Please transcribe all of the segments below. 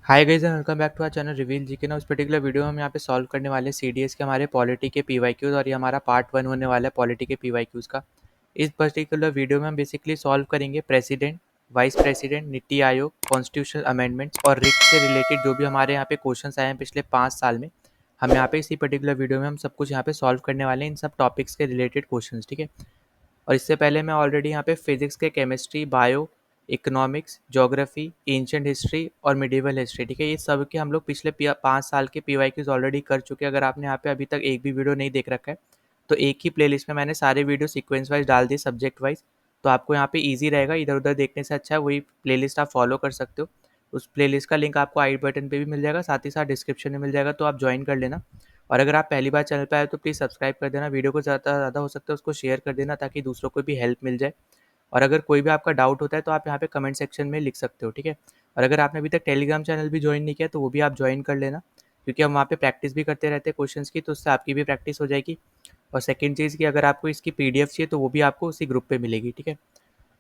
Hi guys and welcome back to our channel reveal GK. ना उस particular video में हम यहाँ पे सॉल्व करने वाले सीडीएस के हमारे पॉलिटी के पीवाईक्यूज और ये हमारा पार्ट 1 होने वाला है पॉलिटी के पीवाईक्यूज का। इस पर्टिकुलर वीडियो में हम बेसिकली सॉल्व करेंगे president, vice president, NITI Aayog, constitutional amendments और रिट से रिलेटेड जो भी हमारे यहाँ पे क्वेश्चन आए हैं पिछले 5 साल में। हम यहाँ पे इसी पर्टिकुलर वीडियो में हम सब कुछ यहाँ पे सॉल्व करने वाले हैं इन सब टॉपिक्स के रिलेटेड क्वेश्चन, ठीक है। और इससे पहले मैं ऑलरेडी यहाँ पे फिजिक्स के chemistry, bio, economics, geography, ancient history और मिडिवल हिस्ट्री, ठीक है, ये सब के हम लोग पिछले 5 साल के पीवाईक्यूज ऑलरेडी कर चुके हैं। अगर आपने यहाँ पे अभी तक एक भी वीडियो नहीं देख रखा है तो एक ही प्लेलिस्ट में मैंने सारे वीडियो सीक्वेंस वाइज डाल दिए, सब्जेक्ट वाइज। तो आपको यहाँ पे ईजी रहेगा, इधर उधर देखने से अच्छा है वही प्लेलिस्ट आप फॉलो कर सकते हो। उस प्लेलिस्ट का लिंक आपको आई बटन पे भी मिल जाएगा, साथ ही साथ डिस्क्रिप्शन में मिल जाएगा, तो आप ज्वाइन कर लेना। और अगर आप पहली बार चैनल पर आए तो प्लीज़ सब्सक्राइब कर देना, वीडियो को ज़्यादा से ज़्यादा हो सकता है उसको शेयर कर देना ताकि दूसरों को भी हेल्प मिल जाए। और अगर कोई भी आपका डाउट होता है तो आप यहाँ पे कमेंट सेक्शन में लिख सकते हो, ठीक है। और अगर आपने अभी तक टेलीग्राम चैनल भी ज्वाइन नहीं किया तो वो भी आप ज्वाइन कर लेना, क्योंकि हम वहाँ पे प्रैक्टिस भी करते रहते हैं क्वेश्चंस की, तो उससे आपकी भी प्रैक्टिस हो जाएगी। और सेकंड चीज़ कि अगर आपको इसकी पीडीएफ चाहिए तो वो भी आपको उसी ग्रुप पे मिलेगी, ठीक है।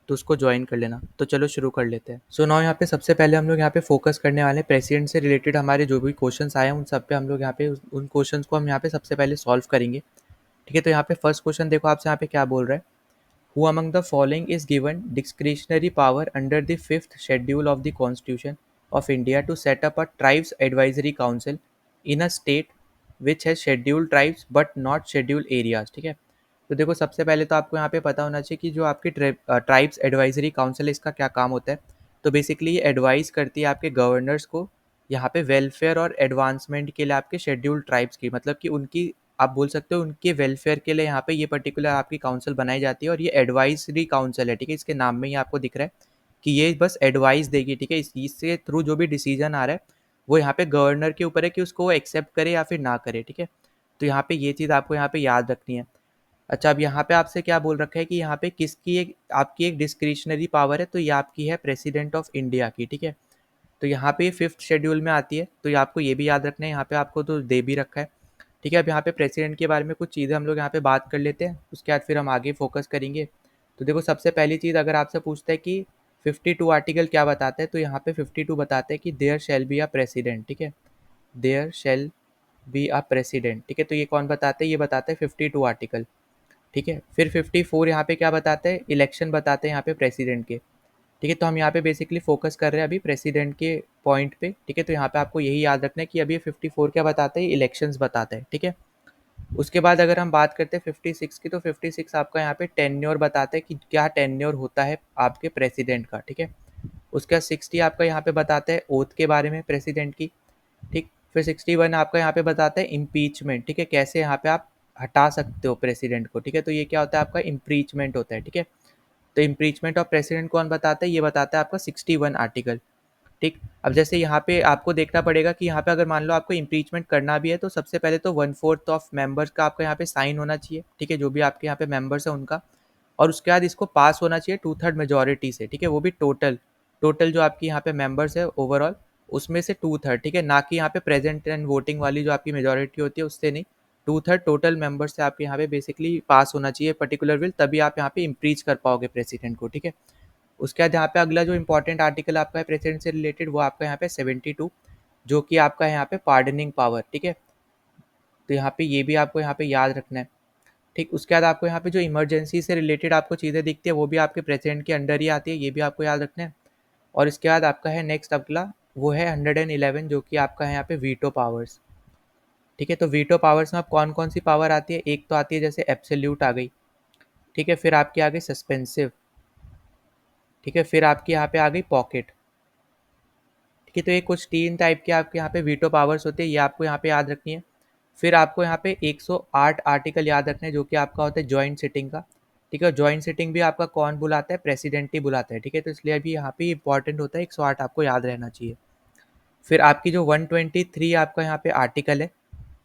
तो उसको ज्वाइन कर लेना। तो चलो शुरू कर लेते हैं। सो नाउ यहाँ पे सबसे पहले हम लोग यहाँ पे फोकस करने वाले हैं प्रेसिडेंट से रिलेटेड हमारे जो भी क्वेश्चंस आए हैं उन सब पे हम लोग यहाँ पे उन क्वेश्चंस को हम यहाँ पे सबसे पहले सॉल्व करेंगे, ठीक है। तो यहाँ पे फर्स्ट क्वेश्चन देखो आपसे यहाँ पे क्या बोल रहा है। Who among the following is given discretionary power under the fifth schedule of the Constitution of India to set up a tribes advisory council in a state which has scheduled tribes but not scheduled areas, ठीक है। तो देखो सबसे पहले तो आपको यहाँ पे पता होना चाहिए कि जो आपकी ट्राइब्स एडवाइजरी काउंसिल है इसका क्या काम होता है। तो बेसिकली ये एडवाइस करती है आपके गवर्नर्स को यहाँ पे वेलफेयर और एडवांसमेंट के लिए आपके शेड्यूल्ड ट्राइब्स की, मतलब कि उनकी आप बोल सकते हो उनके वेलफेयर के लिए यहाँ पे ये पर्टिकुलर आपकी काउंसिल बनाई जाती है। और ये एडवाइजरी काउंसिल है, ठीक है, इसके नाम में ही आपको दिख रहा है कि ये बस एडवाइस देगी, ठीक है। इससे थ्रू जो भी डिसीजन आ रहा है वो यहाँ पे गवर्नर के ऊपर है कि उसको वो एक्सेप्ट करे या फिर ना करे, ठीक है। तो यहाँ पे ये चीज़ आपको यहाँ पे याद रखनी है। अच्छा, अब यहाँ पे आपसे क्या बोल रखा है कि यहाँ पे किसकी एक आपकी एक डिस्क्रिशनरी पावर है, तो ये आपकी है प्रेसिडेंट ऑफ इंडिया की, ठीक है। तो यहाँ पे फिफ्थ शेड्यूल में आती है, तो ये आपको ये भी याद रखना है, यहाँ पे आपको तो दे भी रखा है, ठीक है। अब यहाँ पे प्रेसिडेंट के बारे में कुछ चीज़ें हम लोग यहाँ पे बात कर लेते हैं, उसके बाद फिर हम आगे फोकस करेंगे। तो देखो सबसे पहली चीज़ अगर आपसे पूछता है कि 52 आर्टिकल क्या बताता है, तो यहाँ पे 52 बताता है कि there shall be a president, ठीक है। There shall be a president, ठीक है। तो ये कौन बताता है, ये बताता है 52 आर्टिकल, ठीक है। फिर 54 यहाँ पे क्या बताता है, इलेक्शन बताते हैं यहाँ पे प्रेसिडेंट के, ठीक है। तो हम यहाँ पे बेसिकली फोकस कर रहे हैं अभी प्रेसिडेंट के पॉइंट पे, ठीक है। तो यहाँ पे आपको यही याद रखना है कि अभी 54 क्या बताता है, इलेक्शंस बताता है, ठीक है। उसके बाद अगर हम बात करते हैं 56 की, तो 56 आपका यहाँ पे टेन्योर बताता है कि क्या टेन्योर होता है आपके प्रेसिडेंट का, ठीक है। उसके बाद 60 आपका यहाँ पे बताता है ओथ के बारे में प्रेसिडेंट की, ठीक। फिर 61 आपका यहाँ पे बताता है इम्पीचमेंट, ठीक है, कैसे यहाँ पे आप हटा सकते हो प्रेसिडेंट को, ठीक है। तो ये क्या होता है, आपका इम्पीचमेंट होता है, ठीक है। तो इम्पीचमेंट ऑफ प्रेसिडेंट कौन बताता है, ये बताता है आपका 61 आर्टिकल, ठीक। अब जैसे यहाँ पे आपको देखना पड़ेगा कि यहाँ पे अगर मान लो आपको इम्पीचमेंट करना भी है तो सबसे पहले तो 1/4 ऑफ मेंबर्स का आपका यहाँ पे साइन होना चाहिए, ठीक है, जो भी आपके यहाँ पे मेंबर्स है उनका। और उसके बाद इसको पास होना चाहिए 2/3 मेजोरिटी से, ठीक है, वो भी टोटल टोटल जो आपकी यहाँ पे मेंबर्स है ओवरऑल उसमें से 2/3, ठीक है, ना कि यहाँ पे प्रेजेंट एंड वोटिंग वाली जो आपकी मेजोरिटी होती है उससे नहीं। 2/3 टोटल मेंबर्स से आपके यहाँ पे बेसिकली पास होना चाहिए पर्टिकुलर बिल, तभी आप यहाँ पे इम्पीच कर पाओगे प्रेसिडेंट को, ठीक है। उसके बाद यहाँ पे अगला जो इंपॉर्टेंट आर्टिकल आपका है प्रेसिडेंट से रिलेटेड वो आपका यहाँ पे 72, जो कि आपका है यहाँ पे पार्डनिंग पावर, ठीक है। तो यहाँ पे ये भी आपको यहाँ पे याद रखना है, ठीक। उसके बाद आपको यहाँ पे जो इमरजेंसी से रिलेटेड आपको चीज़ें दिखती है वो भी आपके प्रेसिडेंट के अंडर ही आती है, ये भी आपको याद रखना है। और इसके बाद आपका है नेक्स्ट अगला, वो है 111, जो कि आपका है यहाँ पे वीटो पावर्स, ठीक है। तो वीटो पावर्स में आप कौन कौन सी पावर आती है, एक तो आती है जैसे एब्सोल्यूट आ गई, ठीक है। फिर आपकी आ गई सस्पेंसिव, ठीक है। फिर आपकी यहाँ पे आ गई पॉकेट, ठीक है। तो ये कुछ 3 टाइप के आपके यहाँ पे वीटो पावर्स होते हैं, ये आपको यहाँ पे याद रखनी है। फिर आपको यहाँ पे 108 आर्टिकल याद रखना है, जो कि आपका होता है जॉइंट सिटिंग का, ठीक है। जॉइंट सिटिंग भी आपका कौन बुलाता है, प्रेसिडेंट ही बुलाता है, ठीक है। तो इसलिए अभी यहाँ पे इंपॉर्टेंट होता है 108 आपको याद रहना चाहिए। फिर आपकी जो 123 आपका यहाँ पे आर्टिकल है,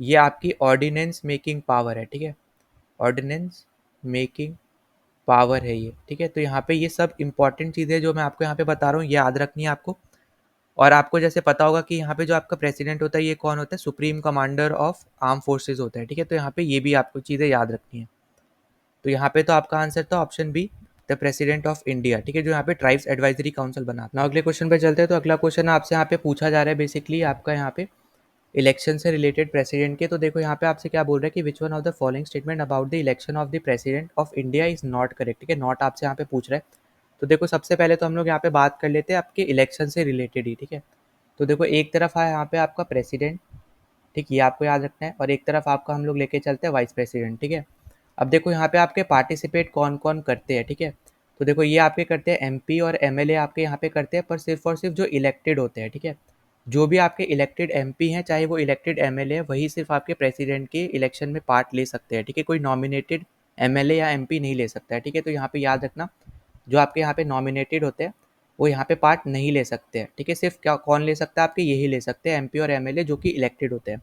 ये आपकी ऑर्डिनेंस मेकिंग पावर है, ठीक है। ऑर्डिनेंस मेकिंग पावर है ये, ठीक है। तो यहाँ पे ये सब इंपॉर्टेंट चीज़ें जो मैं आपको यहाँ पे बता रहा हूँ ये याद रखनी है आपको। और आपको जैसे पता होगा कि यहाँ पे जो आपका प्रेसिडेंट होता है ये कौन होता है, supreme commander of arm forces होता है, ठीक है। तो यहाँ पे ये भी आपको चीज़ें याद रखनी है। तो यहाँ पे तो आपका आंसर था option B, the president of India, ठीक है, जो यहाँ पे ट्राइब्स एडवाइजरी काउंसिल बना। ना अगले क्वेश्चन पे चलते हैं। तो अगला क्वेश्चन आपसे यहाँ पे पूछा जा रहा है बेसिकली आपका यहाँ पे इलेक्शन से रिलेटेड प्रेसिडेंट के। तो देखो यहाँ पे आपसे क्या बोल रहा है कि which one of the following statement about the election of the president of India is not correct, ठीक है, नॉट आपसे यहाँ पे पूछ रहा है। तो देखो सबसे पहले तो हम लोग यहाँ पे बात कर लेते हैं आपके इलेक्शन से रिलेटेड ही, ठीक है। तो देखो एक तरफ है यहाँ पे आपका प्रेसिडेंट, ठीक, ये आपको याद रखना है, और एक तरफ आपका हम लोग लेके चलते हैं वाइस प्रेसिडेंट, ठीक है। अब देखो यहाँ पे आपके पार्टिसिपेट कौन कौन करते हैं, ठीक है। तो देखो ये आपके करते हैं एमपी और एमएलए आपके यहाँ पे करते हैं, पर सिर्फ और सिर्फ जो इलेक्टेड होते हैं, ठीक है। जो भी आपके इलेक्टेड एमपी हैं, चाहे वो इलेक्टेड एमएलए है, वही सिर्फ आपके प्रेसिडेंट के इलेक्शन में पार्ट ले सकते हैं, ठीक है। कोई नॉमिनेटेड एमएलए या एमपी नहीं ले सकता है, ठीक है। तो यहाँ पे याद रखना, जो आपके यहाँ पे नॉमिनेटेड होते हैं वो यहाँ पे पार्ट नहीं ले सकते हैं, ठीक है। सिर्फ क्या कौन ले सकता है, आपके यही ले सकते हैं, एमपी और एमएलए जो कि इलेक्टेड होते हैं।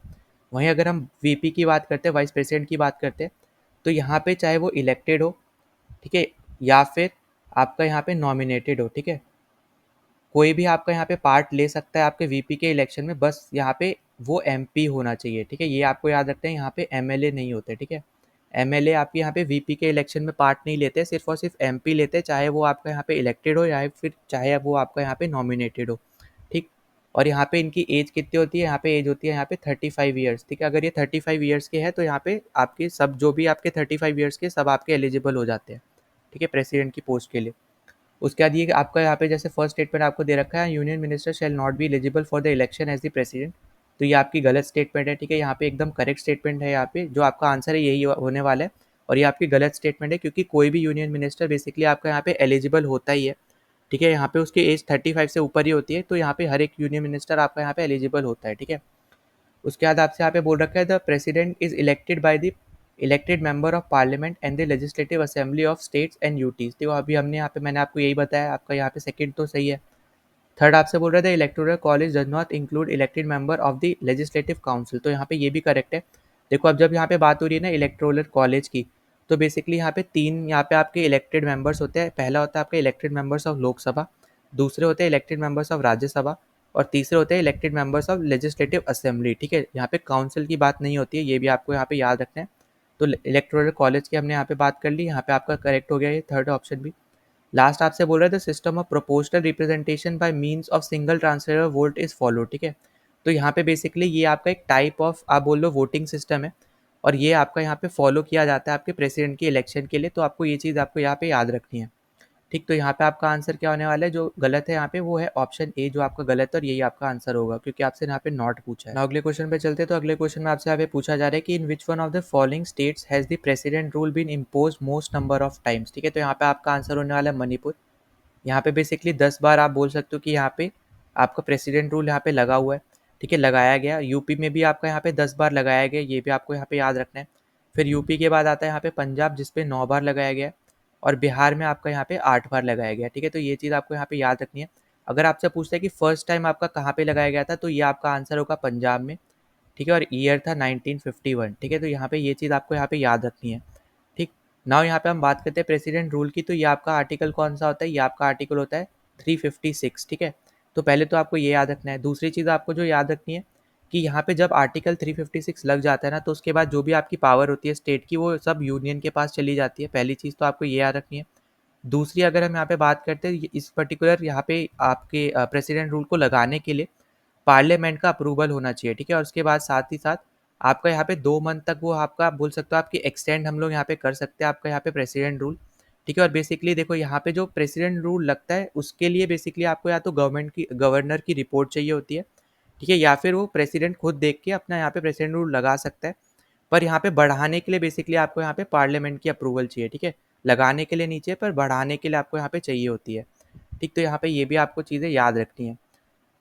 वहीं अगर हम वीपी की बात करते हैं, वाइस प्रेसिडेंट की बात करते हैं, तो यहाँ पे चाहे वो इलेक्टेड हो, ठीक है, या फिर आपका यहाँ पे नॉमिनेटेड हो, ठीक है, कोई भी आपका यहाँ पे पार्ट ले सकता है आपके वीपी के इलेक्शन में, बस यहाँ पे वो एमपी होना चाहिए, ठीक है। ये आपको याद रखते हैं, यहाँ पे एमएलए नहीं होते, ठीक है। एमएलए आपके यहाँ पे वीपी के इलेक्शन में पार्ट नहीं लेते, सिर्फ और सिर्फ एमपी लेते हैं, चाहे वो आपका यहाँ पे इलेक्टेड हो या फिर चाहे वो आपका यहाँ पे नॉमिनेटेड हो, ठीक। और यहाँ पे इनकी एज कितनी होती है, यहाँ पे एज होती है यहाँ पे 35 ईयर्स, ठीक है। अगर ये 35 ईयर्स के हैं तो यहाँ पे आपके सब जो भी आपके 35 ईयर्स के सब आपके एलिजिबल हो जाते हैं, ठीक है, प्रेसिडेंट की पोस्ट के लिए। उसके बाद ये आपका यहाँ पे जैसे फर्स्ट स्टेटमेंट आपको दे रखा है, union minister shall not be eligible for the election as the president. तो ये आपकी गलत स्टेटमेंट है, ठीक है। यहाँ पे एकदम करेक्ट स्टेटमेंट है, यहाँ पे जो आपका आंसर है यही होने वाला है। और ये आपकी गलत स्टेटमेंट है, क्योंकि कोई भी यूनियन मिनिस्टर बेसिकली आपका यहाँ पे एलिजिबल होता ही है, ठीक है। यहाँ पे उसकी एज 35 से ऊपर ही होती है, तो यहाँ पे हर एक यूनियन मिनिस्टर आपका यहाँ पे एलिजिबल होता है, ठीक है। उसके बाद आपसे यहाँ पे बोल रखा है the president is elected by the elected member of parliament and the legislative assembly of states and UTs. तो अभी हमने यहाँ पे मैंने आपको यही बताया, आपका यहाँ पे सेकंड तो सही है। थर्ड आपसे बोल रहे थे electoral college does not include elected member of the legislative council. तो यहाँ पे ये भी करेक्ट है। देखो अब जब यहाँ पे बात हो रही है ना इलेक्टोरल कॉलेज की, तो बेसिकली यहाँ पे तीन यहाँ पे आपके इलेक्टेड मेंबर्स होते हैं। पहला होता है आपके इलेक्टेड मेंबर्स ऑफ लोकसभा, दूसरे होते हैं इलेक्टेड मेंबर्स ऑफ राज्यसभा, और तीसरे होते हैं elected members of legislative assembly, ठीक है। यहाँ पे काउंसिल की बात नहीं होती है, ये भी आपको यहाँ पे याद रखना है। तो इलेक्टोरल कॉलेज की हमने यहाँ पे बात कर ली, यहाँ पे आपका करेक्ट हो गया ये थर्ड ऑप्शन भी। लास्ट आपसे बोल रहे थे system of proportional representation by means of single transfer vote is follow, ठीक है। तो यहाँ पे बेसिकली ये आपका एक टाइप ऑफ आप बोल लो वोटिंग सिस्टम है, और ये आपका यहाँ पे फॉलो किया जाता है आपके प्रेसिडेंट की इलेक्शन के लिए। तो आपको ये चीज़ आपको यहाँ पे याद रखनी है, ठीक। तो यहाँ पे आपका आंसर क्या होने वाला है, जो गलत है यहाँ पे वो है ऑप्शन ए, जो आपका गलत है, और यही आपका आंसर होगा, क्योंकि आपसे यहाँ पे नॉट पूछा है ना। अगले क्वेश्चन पे चलते हैं। तो अगले क्वेश्चन में आपसे यहाँ पे पूछा जा रहा है कि in which one of the following states has the president rule been impose most number of times, ठीक है। तो यहाँ पे आपका आंसर होने वाला है मणिपुर। यहाँ पे बेसिकली 10 बार आप बोल सकते हो कि यहाँ पे आपका प्रेसिडेंट रूल यहाँ पे लगा हुआ है, ठीक है, लगाया गया। यूपी में भी आपका यहाँ पे 10 बार लगाया गया, ये भी आपको यहाँ पे याद रखना है। फिर यूपी के बाद आता है यहाँ पे पंजाब, जिसपे 9 बार लगाया गया, और बिहार में आपका यहाँ पे 8 बार लगाया गया, ठीक है। तो ये चीज़ आपको यहाँ पे याद रखनी है। अगर आपसे पूछता है कि फर्स्ट टाइम आपका कहाँ पे लगाया गया था, तो ये आपका आंसर होगा पंजाब में, ठीक है, और ईयर था 1951, ठीक है। तो यहाँ पे ये चीज़ आपको यहाँ पे याद रखनी है, ठीक। नाउ यहाँ पे हम बात करते हैं प्रेसिडेंट रूल की। तो ये आपका आर्टिकल कौन सा होता है, ये आपका आर्टिकल होता है 356, ठीक है। तो पहले तो आपको ये याद रखना है। दूसरी चीज़ आपको जो याद रखनी है कि यहाँ पे जब आर्टिकल 356 लग जाता है ना, तो उसके बाद जो भी आपकी पावर होती है स्टेट की, वो सब यूनियन के पास चली जाती है। पहली चीज़ तो आपको ये याद रखनी है। दूसरी, अगर हम यहाँ पे बात करते हैं इस पर्टिकुलर यहाँ पे आपके प्रेसिडेंट रूल को लगाने के लिए पार्लियामेंट का अप्रूवल होना चाहिए, ठीक है। और उसके बाद साथ ही साथ आपका यहाँ पे 2 मंथ तक वो आपका आप बोल सकते हो आपकी एक्सटेंड हम लोग यहाँ पे कर सकते हैं आपका यहाँ पे प्रेसिडेंट रूल, ठीक है। और बेसिकली देखो यहाँ पे जो प्रेसिडेंट रूल लगता है उसके लिए बेसिकली आपको या तो गवर्नर की रिपोर्ट चाहिए होती है, ठीक है, या फिर वो प्रेसिडेंट खुद देख के अपना यहाँ पे प्रेसिडेंट रूल लगा सकता है। पर यहाँ पे बढ़ाने के लिए बेसिकली आपको यहाँ पे पार्लियामेंट की अप्रूवल चाहिए, ठीक है। लगाने के लिए नीचे, पर बढ़ाने के लिए आपको यहाँ पे चाहिए होती है, ठीक। तो यहाँ पे ये भी आपको चीज़ें याद रखनी है।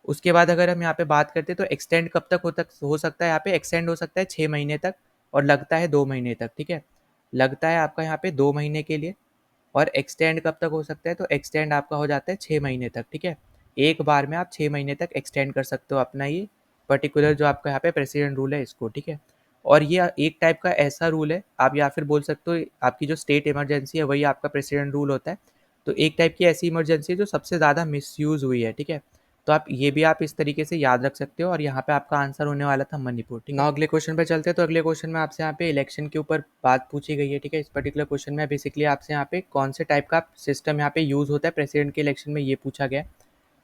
उसके बाद अगर हम यहाँ पे बात करते हैं तो एक्सटेंड कब तक हो सकता है, यहाँ पे एक्सटेंड हो सकता है 6 महीने तक, और लगता है 2 महीने तक, ठीक है। लगता है आपका यहाँ पे 2 महीने के लिए, और एक्सटेंड कब तक हो सकता है, तो एक्सटेंड आपका हो जाता है 6 महीने तक, ठीक है। एक बार में आप 6 महीने तक एक्सटेंड कर सकते हो अपना ये पर्टिकुलर जो आपका यहाँ पे प्रेसिडेंट रूल है इसको, ठीक है। और ये एक टाइप का ऐसा रूल है, आप या फिर बोल सकते हो आपकी जो स्टेट इमरजेंसी है वही आपका प्रेसिडेंट रूल होता है। तो एक टाइप की ऐसी इमरजेंसी है जो सबसे ज़्यादा मिसयूज़ हुई है, ठीक है। तो आप ये भी आप इस तरीके से याद रख सकते हो और यहाँ पे आपका आंसर होने वाला था मणिपुर। ठीक है, नाउ अगले क्वेश्चन पे चलते हैं। तो अगले क्वेश्चन में आपसे यहाँ पे इलेक्शन के ऊपर बात पूछी गई है। ठीक है, इस पर्टिकुलर क्वेश्चन में बेसिकली आपसे यहाँ पे कौन से टाइप का सिस्टम यहाँ पे यूज़ होता है प्रेसिडेंट के इलेक्शन में, ये पूछा गया है।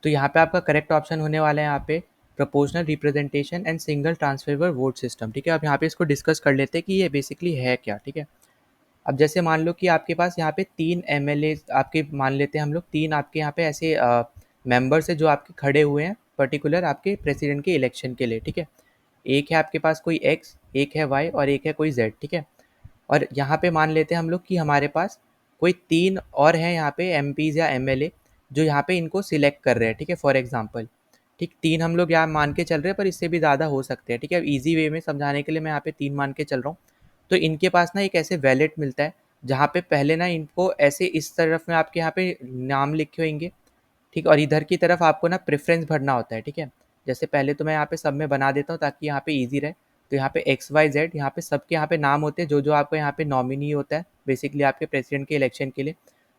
तो यहाँ पे आपका करेक्ट ऑप्शन होने वाला है यहाँ पे proportional representation and single transferable vote system. ठीक है, अब यहाँ पे इसको डिस्कस कर लेते हैं कि ये बेसिकली है क्या। ठीक है, अब जैसे मान लो कि आपके पास यहाँ पे 3 एमएलए आपके, मान लेते हैं हम लोग 3 आपके यहाँ पे ऐसे मेंबर्स है जो आपके खड़े हुए हैं पर्टिकुलर आपके प्रेसिडेंट के इलेक्शन के लिए। ठीक है, एक है आपके पास कोई एक्स, एक है वाई और एक है कोई जेड। ठीक है, और यहाँ पे मान लेते हैं हम लोग कि हमारे पास कोई 3 और हैं यहाँ पे एमपीज़ या एमएलए जो यहाँ पे इनको सिलेक्ट कर रहे हैं। ठीक है, फॉर एग्जांपल, ठीक 3 हम लोग यहाँ मान के चल रहे हैं, पर इससे भी ज़्यादा हो सकते हैं। ठीक है, अब ईजी वे में समझाने के लिए मैं यहाँ पे 3 मान के चल रहा हूँ। तो इनके पास ना एक ऐसे वैलेट मिलता है जहाँ पे पहले ना इनको ऐसे इस तरफ में आपके यहाँ पे नाम लिखे होंगे। ठीक, और इधर की तरफ आपको ना प्रेफरेंस भरना होता है। ठीक है, जैसे पहले तो मैं यहाँ पे सब में बना देता हूँ ताकि यहाँ पे इजी रहे। तो यहाँ पे एक्स वाई जेड, यहाँ पे सबके यहाँ पे नाम होते हैं जो जो आपका यहाँ पे नॉमिनी होता है बेसिकली आपके प्रेसिडेंट के इलेक्शन के लिए।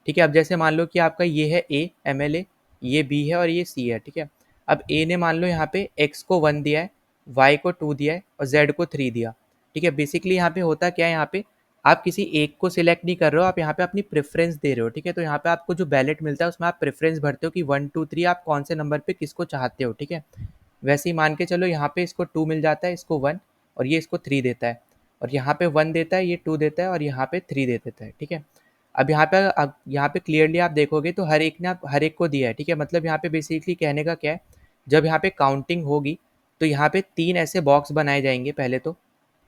ठीक है, अब जैसे मान लो कि आपका ये है ए एमएलए, ये बी है और ये सी है। ठीक है, अब ए ने मान लो यहाँ पे एक्स को 1 दिया है, वाई को 2 दिया है और जेड को 3 दिया। ठीक है, बेसिकली यहाँ पे होता क्या है, यहाँ पे आप किसी एक को सिलेक्ट नहीं कर रहे हो, आप यहाँ पे अपनी प्रेफरेंस दे रहे हो। ठीक है, तो यहाँ पे आपको जो बैलेट मिलता है उसमें आप प्रेफरेंस भरते हो कि 1 2 3 आप कौन से नंबर पे किसको चाहते हो। ठीक है, वैसे ही मान के चलो यहाँ पे इसको 2 मिल जाता है, इसको 1, और ये इसको 3 देता है, और यहाँ पे 1 देता है, ये 2 देता है और यहाँ पे 3 दे देता है। ठीक है, अब यहाँ पे क्लियरली आप देखोगे तो हर एक ने आप हर एक को दिया है। ठीक है, मतलब यहाँ पे बेसिकली कहने का क्या है, जब यहाँ पे काउंटिंग होगी तो यहाँ पे 3 ऐसे बॉक्स बनाए जाएंगे पहले तो।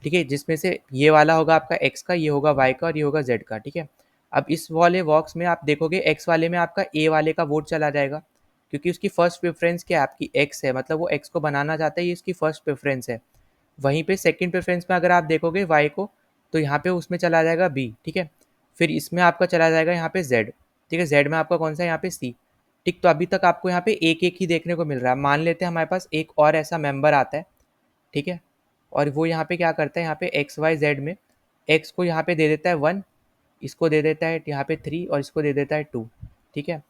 ठीक है, जिसमें से ये वाला होगा आपका एक्स का, ये होगा वाई का और ये होगा जेड का। ठीक है, अब इस वाले बॉक्स में आप देखोगे एक्स वाले में आपका ए वाले का वोट चला जाएगा, क्योंकि उसकी फर्स्ट प्रेफरेंस क्या है, आपकी एक्स है, मतलब वो एक्स को बनाना चाहता है, ये इसकी फर्स्ट प्रेफरेंस है। वहीं पे सेकंड प्रेफरेंस में अगर आप देखोगे वाई को, तो यहाँ पे उसमें चला जाएगा बी। ठीक है, फिर इसमें आपका चला जाएगा यहाँ पे जेड। ठीक है, जेड में आपका कौन सा है, यहाँ पे सी। ठीक, तो अभी तक आपको यहाँ पे एक एक ही देखने को मिल रहा है। मान लेते हैं हमारे पास एक और ऐसा मेंबर आता है। ठीक है, और वो यहाँ पे क्या करता है, यहाँ पे एक्स वाई जेड में एक्स को यहाँ पे दे देता है 1, इसको दे देता है यहाँ पे 3 और इसको दे देता है 2। ठीक है,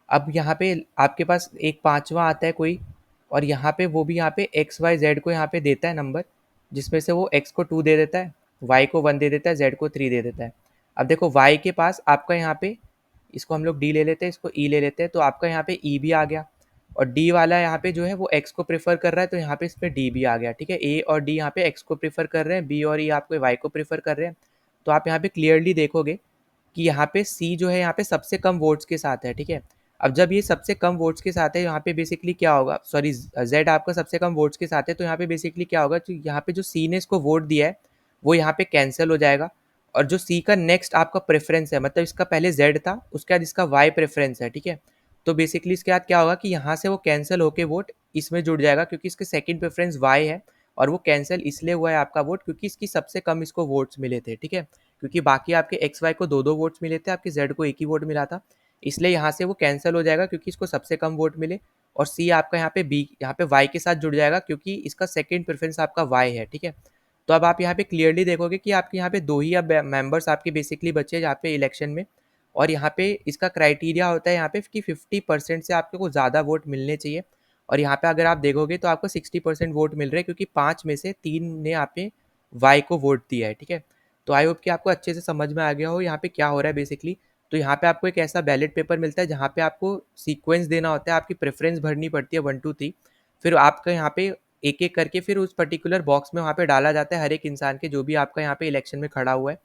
अब यहाँ पे आपके पास एक पांचवा आता है कोई, और यहाँ पे वो भी यहाँ पे एक्स वाई जेड को यहाँ पे देता है नंबर, जिसमें से वो एक्स को 2 दे देता है, वाई को 1 दे देता है, जेड को 3 दे देता है। अब देखो वाई के पास आपका यहाँ पे, इसको हम लोग डी ले लेते हैं, इसको ई ले लेते हैं, तो आपका यहाँ पे ई भी आ गया, और डी वाला यहाँ पे जो है वो एक्स को प्रेफर कर रहा है, तो यहाँ पे इस पर डी भी आ गया। ठीक है, ए और डी यहाँ पे एक्स को प्रेफर कर रहे हैं, बी और ई आपको वाई को प्रेफर कर रहे हैं। तो आप यहाँ पे क्लियरली देखोगे कि यहाँ पे सी जो है यहाँ पे सबसे कम वोट्स के साथ है। ठीक है, अब जब ये सबसे कम वोट्स के साथ है, यहाँ पे बेसिकली क्या होगा, सॉरी जेड आपका सबसे कम वोट्स के साथ है, तो यहाँ पे बेसिकली क्या होगा, तो यहाँ पे जो सी ने इसको वोट दिया है वो यहाँ पे कैंसिल हो जाएगा, और जो सी का नेक्स्ट आपका प्रेफरेंस है, मतलब इसका पहले जेड था, उसके बाद इसका वाई प्रेफरेंस है। ठीक है, तो बेसिकली इसके बाद क्या होगा कि यहाँ से वो कैंसिल होके वोट इसमें जुड़ जाएगा, क्योंकि इसके सेकंड प्रेफरेंस वाई है, और वो कैंसिल इसलिए हुआ है आपका वोट क्योंकि इसकी सबसे कम इसको वोट्स मिले थे। ठीक है, क्योंकि बाकी आपके एक्स वाई को 2-2 वोट्स मिले थे, आपके जेड को एक ही वोट मिला था, इसलिए यहाँ से वो कैंसिल हो जाएगा क्योंकि इसको सबसे कम वोट मिले, और सी आपका यहाँ पे बी यहाँ पे वाई के साथ जुड़ जाएगा क्योंकि इसका सेकंड प्रेफरेंस आपका वाई है। ठीक है, तो अब आप यहाँ पे क्लियरली देखोगे कि आपके यहाँ पे 2 ही अब मेंबर्स आपके बेसिकली बचे यहाँ पे इलेक्शन में, और यहाँ पे इसका क्राइटेरिया होता है यहाँ पे कि 50% से आपको ज़्यादा वोट मिलने चाहिए, और यहाँ पे अगर आप देखोगे तो आपको 60% वोट मिल रहे हैं, क्योंकि 5 में से 3 ने यहाँ पे वाई को वोट दिया है। ठीक है, तो आई होप कि आपको अच्छे से समझ में आ गया हो यहाँ पे क्या हो रहा है बेसिकली। तो यहाँ पे आपको एक ऐसा बैलेट पेपर मिलता है जहाँ पे आपको सीक्वेंस देना होता है, आपकी प्रेफरेंस भरनी पड़ती है 1 2 3, फिर आपका यहाँ पे एक एक करके फिर उस पर्टिकुलर बॉक्स में वहाँ पे डाला जाता है हर एक इंसान के, जो भी आपका यहाँ पे इलेक्शन में खड़ा हुआ है,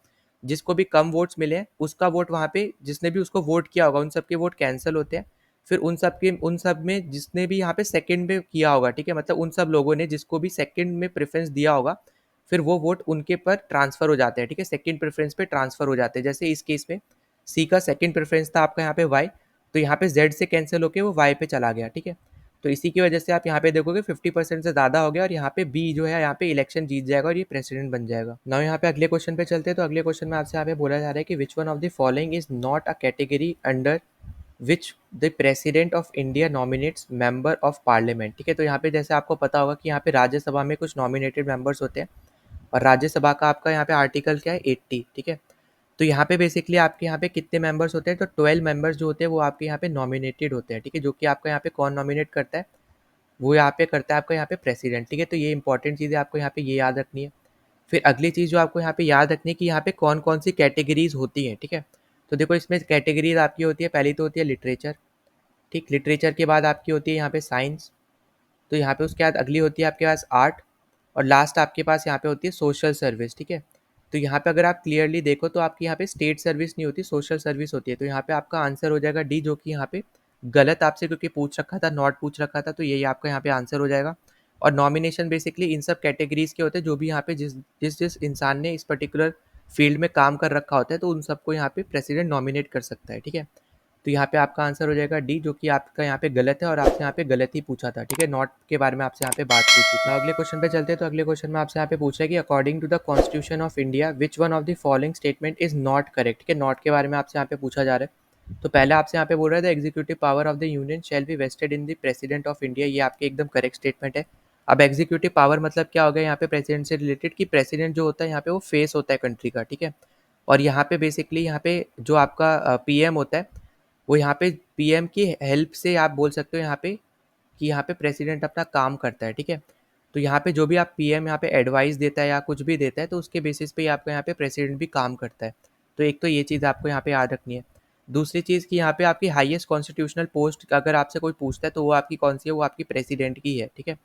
जिसको भी कम वोट्स मिले हैं उसका वोट वहाँ पे, जिसने भी उसको वोट किया होगा उन सब के वोट कैंसिल होते हैं, फिर उन सब में जिसने भी यहाँ पे सेकंड में किया होगा, ठीक है, मतलब उन सब लोगों ने जिसको भी सेकंड में प्रेफरेंस दिया होगा, फिर वो वोट उनके पर ट्रांसफर हो जाते हैं। ठीक है, सेकंड प्रेफरेंस पे ट्रांसफर हो जाते हैं। जैसे इस केस में सी का सेकंड प्रेफरेंस था आपका यहाँ पे वाई, तो यहाँ पे जेड से कैंसिल होके वो वाई पे चला गया। ठीक है, तो इसी की वजह से आप यहाँ पे देखोगे 50% से ज़्यादा हो गया, और यहाँ पे बी जो है यहाँ पे इलेक्शन जीत जाएगा और ये प्रेसिडेंट बन जाएगा। नाउ यहाँ पे अगले क्वेश्चन पे चलते हैं। तो अगले क्वेश्चन में आपसे यहाँ पे बोला जा रहा है कि which one of the following is not a category under which the president of India nominates member of parliament. ठीक है, तो यहाँ पे जैसे आपको पता होगा कि यहाँ पे राज्यसभा में कुछ नॉमिनेटेड मेंबर्स होते हैं, और राज्यसभा का आपका यहाँ पे आर्टिकल क्या है 80। ठीक है, तो यहाँ पे बेसिकली आपके यहाँ पे कितने मेंबर्स होते हैं, तो 12 मेंबर्स जो होते हैं वो आपके यहाँ पे नॉमिनेटेड होते हैं, ठीक है। जो कि आपका यहाँ पे कौन नॉमिनेट करता है, वो यहाँ पे करता है आपका यहाँ पे प्रेसिडेंट, ठीक है। तो ये इंपॉर्टेंट चीज़ है, आपको यहाँ पे ये याद रखनी है। फिर अगली चीज़ जो आपको यहाँ पे याद रखनी है कि यहाँ पे कौन कौन सी कैटेगरीज होती हैं, ठीक है। तो देखो इसमें कैटेगरीज आपकी होती है, पहली तो होती है लिटरेचर, ठीक। लिटरेचर के बाद आपकी होती है यहाँ पे साइंस, तो यहाँ पे उसके बाद अगली होती है आपके पास आर्ट, और लास्ट आपके पास यहाँ पे होती है सोशल सर्विस, ठीक है। तो यहाँ पे अगर आप क्लियरली देखो तो आपकी यहाँ पे स्टेट सर्विस नहीं होती, सोशल सर्विस होती है। तो यहाँ पे आपका आंसर हो जाएगा डी, जो कि यहाँ पे गलत आपसे क्योंकि पूछ रखा था, नॉट पूछ रखा था, तो यही आपका यहाँ पे आंसर हो जाएगा। और नॉमिनेशन बेसिकली इन सब कैटेगरीज के होते हैं, जो भी यहाँ पे जिस जिस जिस इंसान ने इस पर्टिकुलर फील्ड में काम कर रखा होता है, तो उन सबको यहाँ पे प्रेसिडेंट नॉमिनेट कर सकता है, ठीक है। तो यहाँ पे आपका आंसर हो जाएगा डी, जो कि आपका यहाँ पे गलत है, और आपसे यहाँ पे गलत ही पूछा था, ठीक है। नॉट के बारे में आपसे यहाँ पे बात पूछी थी। अगले क्वेश्चन पे चलते हैं। तो अगले क्वेश्चन में आपसे यहाँ पे पूछ रहा है कि according to the constitution of India which one of the following statement is not correct, ठीक है। नॉट के बारे में आपसे यहाँ पे पूछा जा रहा है। तो पहले आपसे यहाँ पे बोल रहा है the executive power of the union shall be vested in the president of India, ये आपके एकदम करेक्ट स्टेटमेंट है। अब एग्जीक्यूटिव पावर मतलब क्या हो गया यहाँ पे प्रेसिडेंट से रिलेटेड, कि प्रेसिडेंट जो होता है यहाँ पे वो फेस होता है कंट्री का, ठीक है। और यहाँ पे बेसिकली यहाँ पे जो आपका पीएम होता है, वो यहाँ पे पीएम की हेल्प से आप बोल सकते हो यहाँ पे कि यहाँ पे प्रेसिडेंट अपना काम करता है, ठीक है। तो यहाँ पे जो भी आप पीएम यहाँ पे एडवाइस देता है या कुछ भी देता है, तो उसके बेसिस पे आपका यहाँ पे प्रेसिडेंट भी काम करता है। तो एक तो ये चीज़ आपको यहाँ पे याद रखनी है। दूसरी चीज़ कि यहाँ पे आपकी हाईएस्ट कॉन्स्टिट्यूशनल पोस्ट अगर आपसे कोई पूछता है तो वो आपकी कौन सी है, वो आपकी प्रेसिडेंट की है, ठीक है।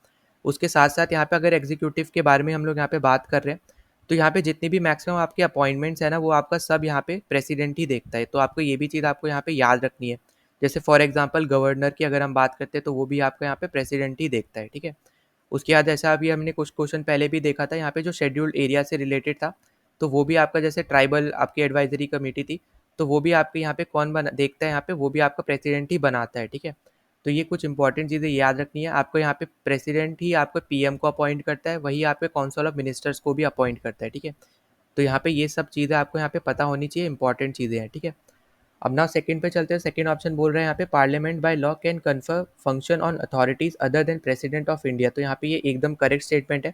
उसके साथ साथ यहाँ पे अगर एग्जीक्यूटिव के बारे में हम लोग यहाँ पे बात कर रहे हैं, तो यहाँ पे जितनी भी मैक्सिमम आपके अपॉइंटमेंट्स है ना, वो आपका सब यहाँ पे प्रेसिडेंट ही देखता है। तो आपको ये भी चीज़ आपको यहाँ पे याद रखनी है। जैसे फॉर एग्जांपल गवर्नर की अगर हम बात करते हैं, तो वो भी आपका यहाँ पे प्रेसिडेंट ही देखता है, ठीक है। उसके बाद जैसा अभी हमने कुछ क्वेश्चन पहले भी देखा था, यहाँ पे जो शेड्यूल्ड एरिया से रिलेटेड था, तो वो भी आपका जैसे ट्राइबल आपकी एडवाइजरी कमेटी थी, तो वो भी आपके यहाँ पे कौन बना देखता है, यहाँ पे वो भी आपका प्रेसिडेंट ही बनाता है, ठीक है। तो ये कुछ इंपॉर्टेंट चीज़ें याद रखनी है आपको। यहाँ पे प्रेसिडेंट ही आपको पीएम को अपॉइंट करता है, वही आपके काउंसिल ऑफ मिनिस्टर्स को भी अपॉइंट करता है, ठीक है। तो यहाँ पे ये सब चीज़ें आपको यहाँ पे पता होनी चाहिए, इंपॉर्टेंट चीज़ें हैं, ठीक है। अब ना सेकंड पे चलते हैं। सेकंड ऑप्शन बोल रहे हैं यहाँ पे parliament by law can confer function on authorities other than president of India, तो यहाँ पे ये एकदम करेक्ट स्टेटमेंट है,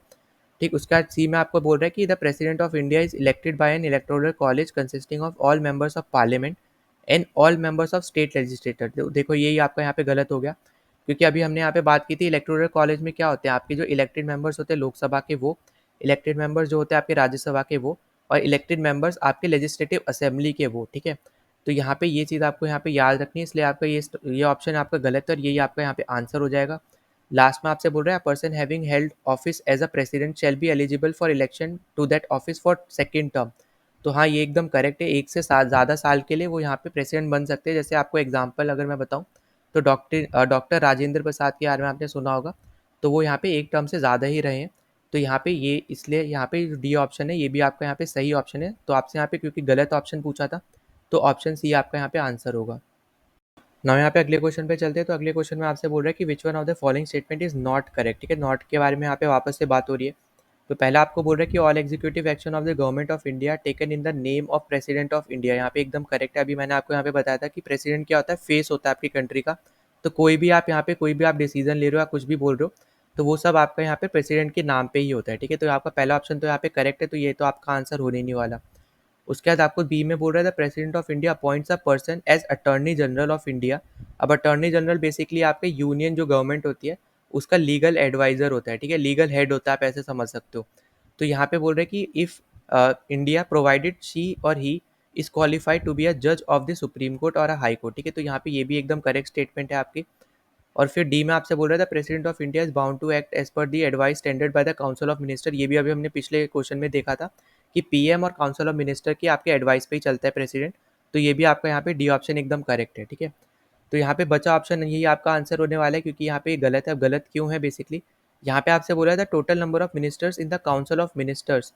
ठीक। उसका सी में आपको बोल रहा है कि the president of India is elected by N electoral college consisting of all members of parliament and all members of state legislator. देखो यही आपका यहाँ पे गलत हो गया, क्योंकि अभी हमने यहाँ पे बात की थी इलेक्टोरल कॉलेज में क्या होते हैं, आपके जो इलेक्टेड मेंबर्स होते हैं लोकसभा के वो, इलेक्टेड मेंबर्स जो होते हैं आपके राज्यसभा के वो, और इलेक्टेड मेंबर्स आपके लेजिस्लेटिव असेंबली के वो, ठीक है। तो यहाँ पे ये चीज़ आपको यहाँ पे याद रखनी है, इसलिए आपका ये ऑप्शन आपका गलत है, और यही आपका यहाँ पे आंसर हो जाएगा। लास्ट में आपसे बोल रहा है person having held office as a president shall be eligible for election to that office for second term. तो हाँ, ये एकदम करेक्ट है, एक से ज़्यादा साल के लिए वो यहाँ पे प्रेसिडेंट बन सकते हैं। जैसे आपको एग्जांपल अगर मैं बताऊँ, तो डॉक्टर राजेंद्र प्रसाद के बारे में आपने सुना होगा, तो वो यहाँ पे एक टर्म से ज़्यादा ही रहे हैं। तो यहाँ पे ये इसलिए यहाँ पे डी ऑप्शन है, ये भी आपका यहाँ पे सही ऑप्शन है। तो आपसे यहाँ पे क्योंकि गलत ऑप्शन पूछा था, तो ऑप्शन सी आपका यहाँ पे आंसर होगा। ना यहाँ पे अगले क्वेश्चन पे चलते हैं। तो अगले क्वेश्चन में आपसे बोल रहा है कि which one of the following statement is not correct, ठीक है। नॉट के बारे में यहाँ पे वापस से बात हो रही है। तो पहला आपको बोल रहा है कि all executive action of the government of India taken in the name of president of India, यहाँ पे एकदम करेक्ट है। अभी मैंने आपको यहाँ पे बताया था कि प्रेसिडेंट क्या होता है, फेस होता है आपकी कंट्री का। तो कोई भी आप यहाँ पे कोई भी आप डिसीजन ले रहे हो या कुछ भी बोल रहे हो, तो वो सब आपका यहाँ पे प्रेसिडेंट के नाम पे ही होता है, ठीक है। तो आपका पहला ऑप्शन तो यहाँ पे करेक्ट है, तो ये तो आपका आंसर होने नहीं वाला। उसके बाद आपको बी में बोल रहा है the president of India appoints a person as attorney general of India. अब अटॉर्नी जनरल बेसिकली आपके यूनियन जो गवर्नमेंट होती है उसका लीगल एडवाइजर होता है, ठीक है, लीगल हेड होता है, आप ऐसे समझ सकते हो। तो यहाँ पे बोल रहे हैं कि if India provided she or he is qualified to be a जज ऑफ द सुप्रीम कोर्ट और अ हाई कोर्ट, ठीक है। तो यहाँ पे ये भी एकदम करेक्ट स्टेटमेंट है आपकी। और फिर डी में आपसे बोल रहा था president of India is bound to act as per the advice tendered by the council of minister, ये भी अभी हमने पिछले क्वेश्चन में देखा था कि पीएम और काउंसिल ऑफ मिनिस्टर की आपके एडवाइस पे ही चलता है प्रेसिडेंट। तो ये भी आपका यहाँ पे डी ऑप्शन एकदम करेक्ट है, ठीक है। तो यहाँ पे बचा ऑप्शन यही आपका आंसर होने वाला है, क्योंकि यहाँ पे गलत है। अब गलत क्यों है, बेसिकली यहाँ पे आपसे बोला था total number of ministers in the council of ministers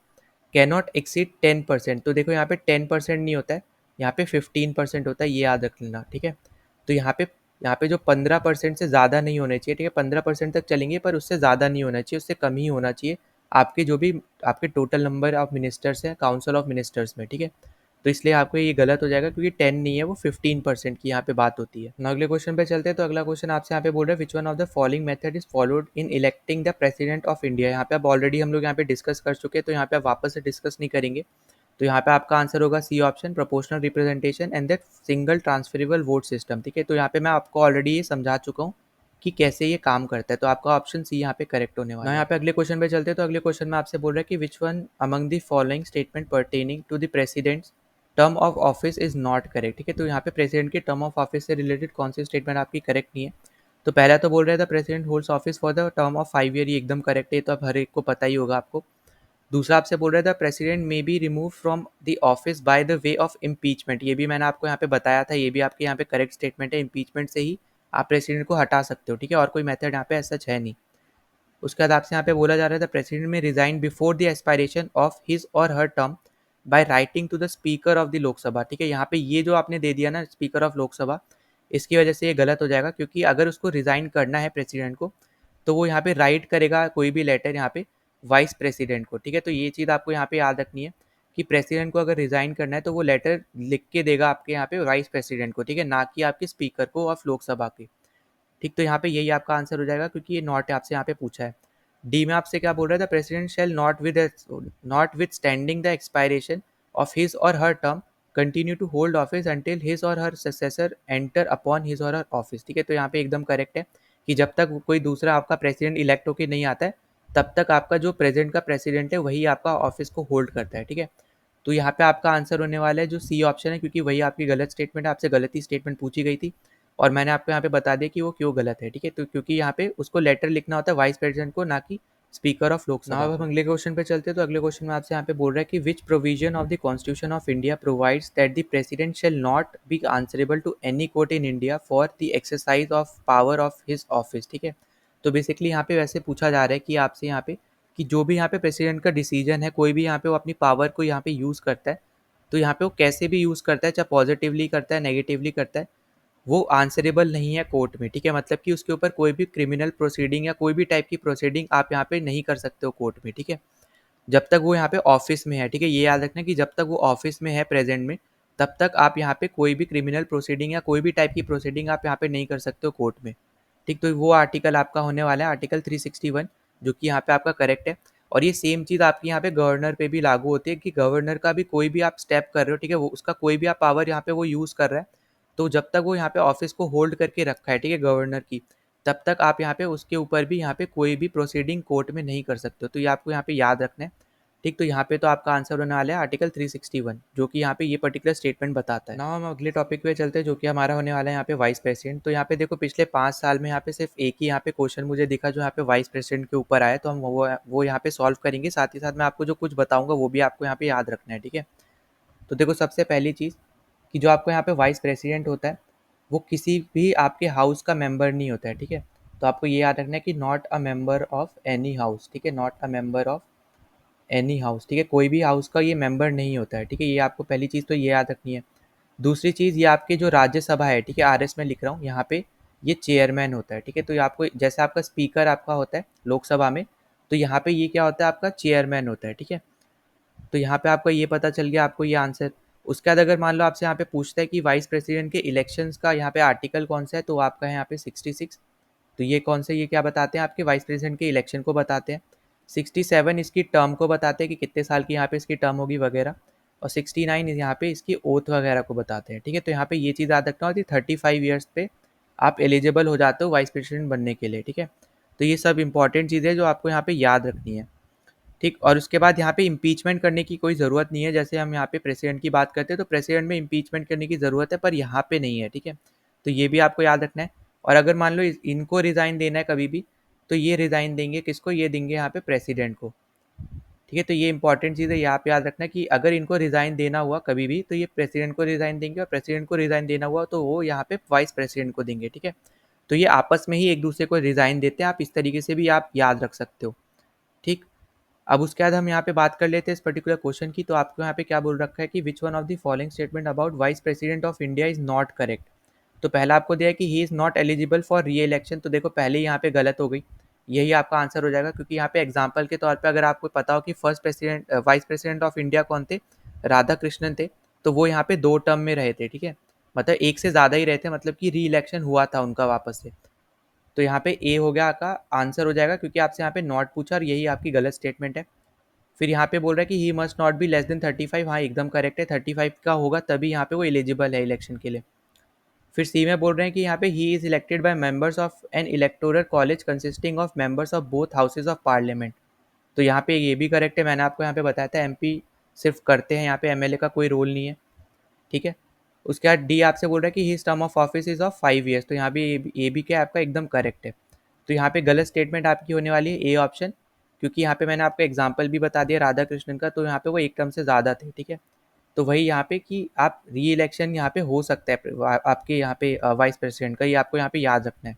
cannot exceed 10%। तो देखो यहाँ पे 10% नहीं होता है, यहाँ पे 15% होता है, ये याद रख लेना, ठीक है। तो यहाँ पे जो 15% से ज़्यादा नहीं होने चाहिए, ठीक है। 15% तक चलेंगे, पर उससे ज़्यादा नहीं होना चाहिए, उससे कम ही होना चाहिए आपके जो भी आपके टोटल नंबर ऑफ मिनिस्टर्स हैं काउंसिल ऑफ मिनिस्टर्स में, ठीक है। तो इसलिए आपको ये गलत हो जाएगा, क्योंकि 10 नहीं है, वो 15% की यहाँ पे बात होती है ना। अगले क्वेश्चन पे चलते हैं। तो अगला क्वेश्चन आपसे यहाँ पे बोल रहा है विच one of the following method is followed in electing the president of India. यहाँ पे अब ऑलरेडी हम लोग यहाँ पे डिस्कस कर चुके हैं, तो यहाँ पे आप वापस से डिस्कस नहीं करेंगे। तो यहाँ पे आपका आंसर होगा C option, proportional representation and that single transferable vote system. ठीक है, तो यहाँ पे मैं आपको ऑलरेडी ये समझा चुका हूँ कि कैसे ये काम करता है, तो आपका ऑप्शन सी यहाँ पे करेक्ट होने वाला है। यहाँ पे अगले क्वेश्चन पे चलते हैं। तो अगले क्वेश्चन में आपसे बोल रहा है कि which one among the following statement pertaining to the president's term of office is not correct. ठीक है, तो यहाँ पे प्रेसिडेंट के टर्म ऑफ ऑफिस से रिलेटेड कौन सी स्टेटमेंट आपकी करेक्ट नहीं है। तो पहला तो बोल रहे थे president holds office for the term of 5 year, ये एकदम करेक्ट है, तो अब हर एक को पता ही होगा आपको। दूसरा आपसे बोल रहा था president may be remove from the office by the way of impeachment, ये भी मैंने आपको यहाँ पे बताया था, ये भी आपके यहाँ पे करेक्ट स्टेटमेंट है, इम्पीचमेंट से ही आप प्रेसिडेंट को हटा सकते हो। ठीक है, और कोई मेथड यहाँ पे ऐसा है नहीं। उसके बाद आपसे यहाँ पे बोला जा रहा था प्रेसिडेंट में resign before the expiration of his और her term by writing to the speaker of the Lok Sabha. ठीक है, यहाँ पे ये जो आपने दे दिया ना स्पीकर ऑफ लोकसभा, इसकी वजह से ये गलत हो जाएगा, क्योंकि अगर उसको रिजाइन करना है प्रेसिडेंट को तो वो यहाँ पे राइट करेगा कोई भी लेटर यहाँ पे वाइस प्रेसिडेंट को। ठीक है, तो ये चीज़ आपको यहाँ पे याद रखनी है कि प्रेसिडेंट को अगर रिजाइन करना है तो वो लेटर लिख के देगा आपके यहाँ पे वाइस प्रेसिडेंट को। ठीक है, ना कि आपके स्पीकर को ऑफ लोकसभा के। ठीक, तो यहाँ पे यही आपका आंसर हो जाएगा, क्योंकि ये नॉट आपसे यहाँ पे पूछा है। डी में आपसे क्या बोल रहा था, president shall notwithstanding the expiration of his और her term continue to hold office until his और her successor enter upon his और हर ऑफिस। ठीक है, तो यहाँ पे एकदम करेक्ट है कि जब तक कोई दूसरा आपका प्रेसिडेंट इलेक्ट होकर नहीं आता है तब तक आपका जो प्रेजेंट का प्रेसिडेंट है वही आपका ऑफिस को होल्ड करता है। ठीक है, तो यहाँ पे आपका आंसर होने वाला है जो सी ऑप्शन है, क्योंकि वही आपकी गलत स्टेटमेंट है, आपसे गलत ही स्टेटमेंट पूछी गई थी और मैंने आपको यहाँ पे बता दिया कि वो क्यों गलत है। ठीक है, तो क्योंकि यहाँ पे उसको लेटर लिखना होता है वाइस प्रेसिडेंट को, ना कि स्पीकर ऑफ लोकसभा। अब हम अगले क्वेश्चन पे चलते हैं। तो अगले क्वेश्चन में आपसे यहाँ पे बोल रहा है कि which provision of the constitution of India provides that the president shall not be answerable to any court in India for the exercise of power of his office. ठीक है, तो बेसिकली यहाँ पे वैसे पूछा जा रहा है कि आपसे यहाँ पे कि जो भी यहाँ पे प्रेसिडेंट का डिसीजन है, कोई भी यहाँ पे वो अपनी पावर को यहाँ पे यूज़ करता है, तो यहाँ पे वो कैसे भी यूज़ करता है, चाहे पॉजिटिवली करता है नेगेटिवली करता है, वो आंसरेबल नहीं है कोर्ट में। ठीक है, मतलब कि उसके ऊपर कोई भी क्रिमिनल प्रोसीडिंग या कोई भी टाइप की प्रोसीडिंग आप यहाँ पे नहीं कर सकते हो कोर्ट में। ठीक है, जब तक वो यहाँ पे ऑफिस में है। ठीक है, ये याद रखना कि जब तक वो ऑफिस में है प्रेजेंट में, तब तक आप यहाँ पे कोई भी क्रिमिनल प्रोसीडिंग या कोई भी टाइप की प्रोसीडिंग आप यहाँ पे नहीं कर सकते हो कोर्ट में। ठीक, तो वो आर्टिकल आपका होने वाला है आर्टिकल 361, जो कि यहाँ पे आपका करेक्ट है। और ये सेम चीज़ आपकी यहाँ पे गवर्नर पे भी लागू होती है कि गवर्नर का भी कोई भी आप स्टेप कर रहे हो, ठीक है, वो उसका कोई भी आप पावर यहाँ पे वो यूज़ कर रहा है, तो जब तक वो यहाँ पे ऑफिस को होल्ड करके रखा है, ठीक है, गवर्नर की, तब तक आप यहाँ पे उसके ऊपर भी यहाँ पे कोई भी प्रोसीडिंग कोर्ट में नहीं कर सकते हो। तो ये आपको यहाँ पे याद रखना है। ठीक, तो यहाँ पे तो आपका आंसर होने वाला है आर्टिकल 361, जो कि यहाँ पे ये पर्टिकुलर स्टेटमेंट बताता है। ना हम अगले टॉपिक पे चलते हैं, जो कि हमारा होने वाला है यहाँ पे वाइस प्रेसिडेंट। तो यहाँ पे देखो पिछले 5 साल में यहाँ पे सिर्फ एक ही यहाँ पे क्वेश्चन मुझे दिखा जो यहाँ पे वाइस प्रेसिडेंट के ऊपर आया, तो हम वो यहाँ पे सॉल्व करेंगे। साथ ही साथ मैं आपको जो कुछ बताऊंगा वो भी आपको यहाँ पे याद रखना है। ठीक है, तो देखो सबसे पहली चीज़ कि जो आपको यहाँ पे वाइस प्रेसिडेंट होता है वो किसी भी आपके हाउस का मेंबर नहीं होता है। ठीक है, तो आपको ये याद रखना है कि not a member of any house. ठीक है, not a member of any house. ठीक है, कोई भी हाउस का ये मेंबर नहीं होता है। ठीक है, ये आपको पहली चीज़ तो ये याद रखनी है। दूसरी चीज़, ये आपके जो राज्यसभा है, ठीक है, आरएस में लिख रहा हूँ यहाँ पे, ये चेयरमैन होता है। ठीक है, तो ये आपको जैसे आपका स्पीकर आपका होता है लोकसभा में, तो यहाँ पे ये क्या होता है, आपका चेयरमैन होता है। ठीक है, तो यहाँ पे आपको ये पता चल गया आपको ये आंसर। उसके बाद अगर मान लो आपसे यहाँ पे पूछता है कि वाइस प्रेसिडेंट के इलेक्शंस का यहाँ पे आर्टिकल कौन सा है, तो आपका है यहाँ पे 66। तो ये कौन से, ये क्या बताते हैं, आपके वाइस प्रेसिडेंट के इलेक्शन को बताते हैं। 67 इसकी टर्म को बताते हैं कि कितने साल की यहाँ पे इसकी टर्म होगी वगैरह। और 69 यहाँ पे इसकी ओथ वगैरह को बताते हैं। ठीक है, तो यहाँ पे ये चीज़ याद रखना होती है 35 ईयर्स पे आप एलिजिबल हो जाते हो वाइस प्रेसिडेंट बनने के लिए। ठीक है, तो ये सब इंपॉर्टेंट चीज़ें जो आपको यहाँ पे याद रखनी है। ठीक, और उसके बाद यहाँ पे इम्पीचमेंट करने की कोई ज़रूरत नहीं है। जैसे हम यहाँ पे प्रेसिडेंट की बात करते हैं तो प्रेसिडेंट में इम्पीचमेंट करने की ज़रूरत है, पर यहाँ पे नहीं है। ठीक है, तो ये भी आपको याद रखना है। और अगर मान लो इनको रिज़ाइन देना है कभी भी, तो ये रिज़ाइन देंगे किसको, ये देंगे यहाँ पे प्रेसिडेंट को। ठीक है, तो ये इंपॉर्टेंट चीज़ है, यहाँ पे याद रखना है कि अगर इनको रिज़ाइन देना हुआ कभी भी तो ये प्रेसिडेंट को रिज़ाइन देंगे, और प्रेसिडेंट को रिज़ाइन देना हुआ तो वो यहाँ पे वाइस प्रेसिडेंट को देंगे। ठीक है, तो ये आपस में ही एक दूसरे को रिज़ाइन देते हैं, आप इस तरीके से भी आप याद रख सकते हो। ठीक, अब उसके बाद हम यहाँ पे बात कर लेते हैं इस पर्टिकुलर क्वेश्चन की। तो आपको यहाँ पे क्या बोल रखा है कि which one of the following statement about vice president of India is not correct. तो पहला आपको दिया है कि he is not eligible for री इलेक्शन, तो देखो पहले ही यहाँ पे गलत हो गई, यही आपका आंसर हो जाएगा। क्योंकि यहाँ पे एग्जाम्पल के तौर पे अगर आपको पता हो कि first president vice president of India कौन थे, राधा कृष्णन थे, तो वो यहाँ पे 2 टर्म में रहे थे। ठीक है, मतलब एक से ज़्यादा ही रहे थे, मतलब कि री इलेक्शन हुआ था उनका वापस से। तो यहाँ पे ए हो गया आपका आंसर हो जाएगा, क्योंकि आपसे यहाँ पे नॉट पूछा और यही आपकी गलत स्टेटमेंट है। फिर यहाँ पे बोल रहा है कि he must not be less than 35, हाँ एकदम करेक्ट है, 35 का होगा तभी यहाँ पे वो एलिजिबल है इलेक्शन के लिए। फिर सी में बोल रहे हैं कि यहाँ पे he is elected by members of N electoral college consisting of members of both houses of parliament. तो यहाँ पे ये भी करेक्ट है, मैंने आपको यहाँ पे बताया था एमपी सिर्फ करते हैं, यहाँ पे एमएलए का कोई रोल नहीं है, ठीक है। उसके बाद डी आपसे बोल रहा है कि his term of office is of 5 years, तो यहाँ पे ये भी क्या आपका एकदम करेक्ट है। तो यहाँ पे गलत स्टेटमेंट आपकी होने वाली है ए ऑप्शन, क्योंकि यहाँ पे मैंने आपको एग्जाम्पल भी बता दिया राधा कृष्णन का, तो यहाँ पे वो एक टर्म से ज़्यादा थे, ठीक है। तो वही यहाँ पे कि आप री इलेक्शन यहाँ पे हो सकता है आपके यहाँ पे वाइस प्रेसिडेंट का, ये आपको यहाँ पे याद रखना है,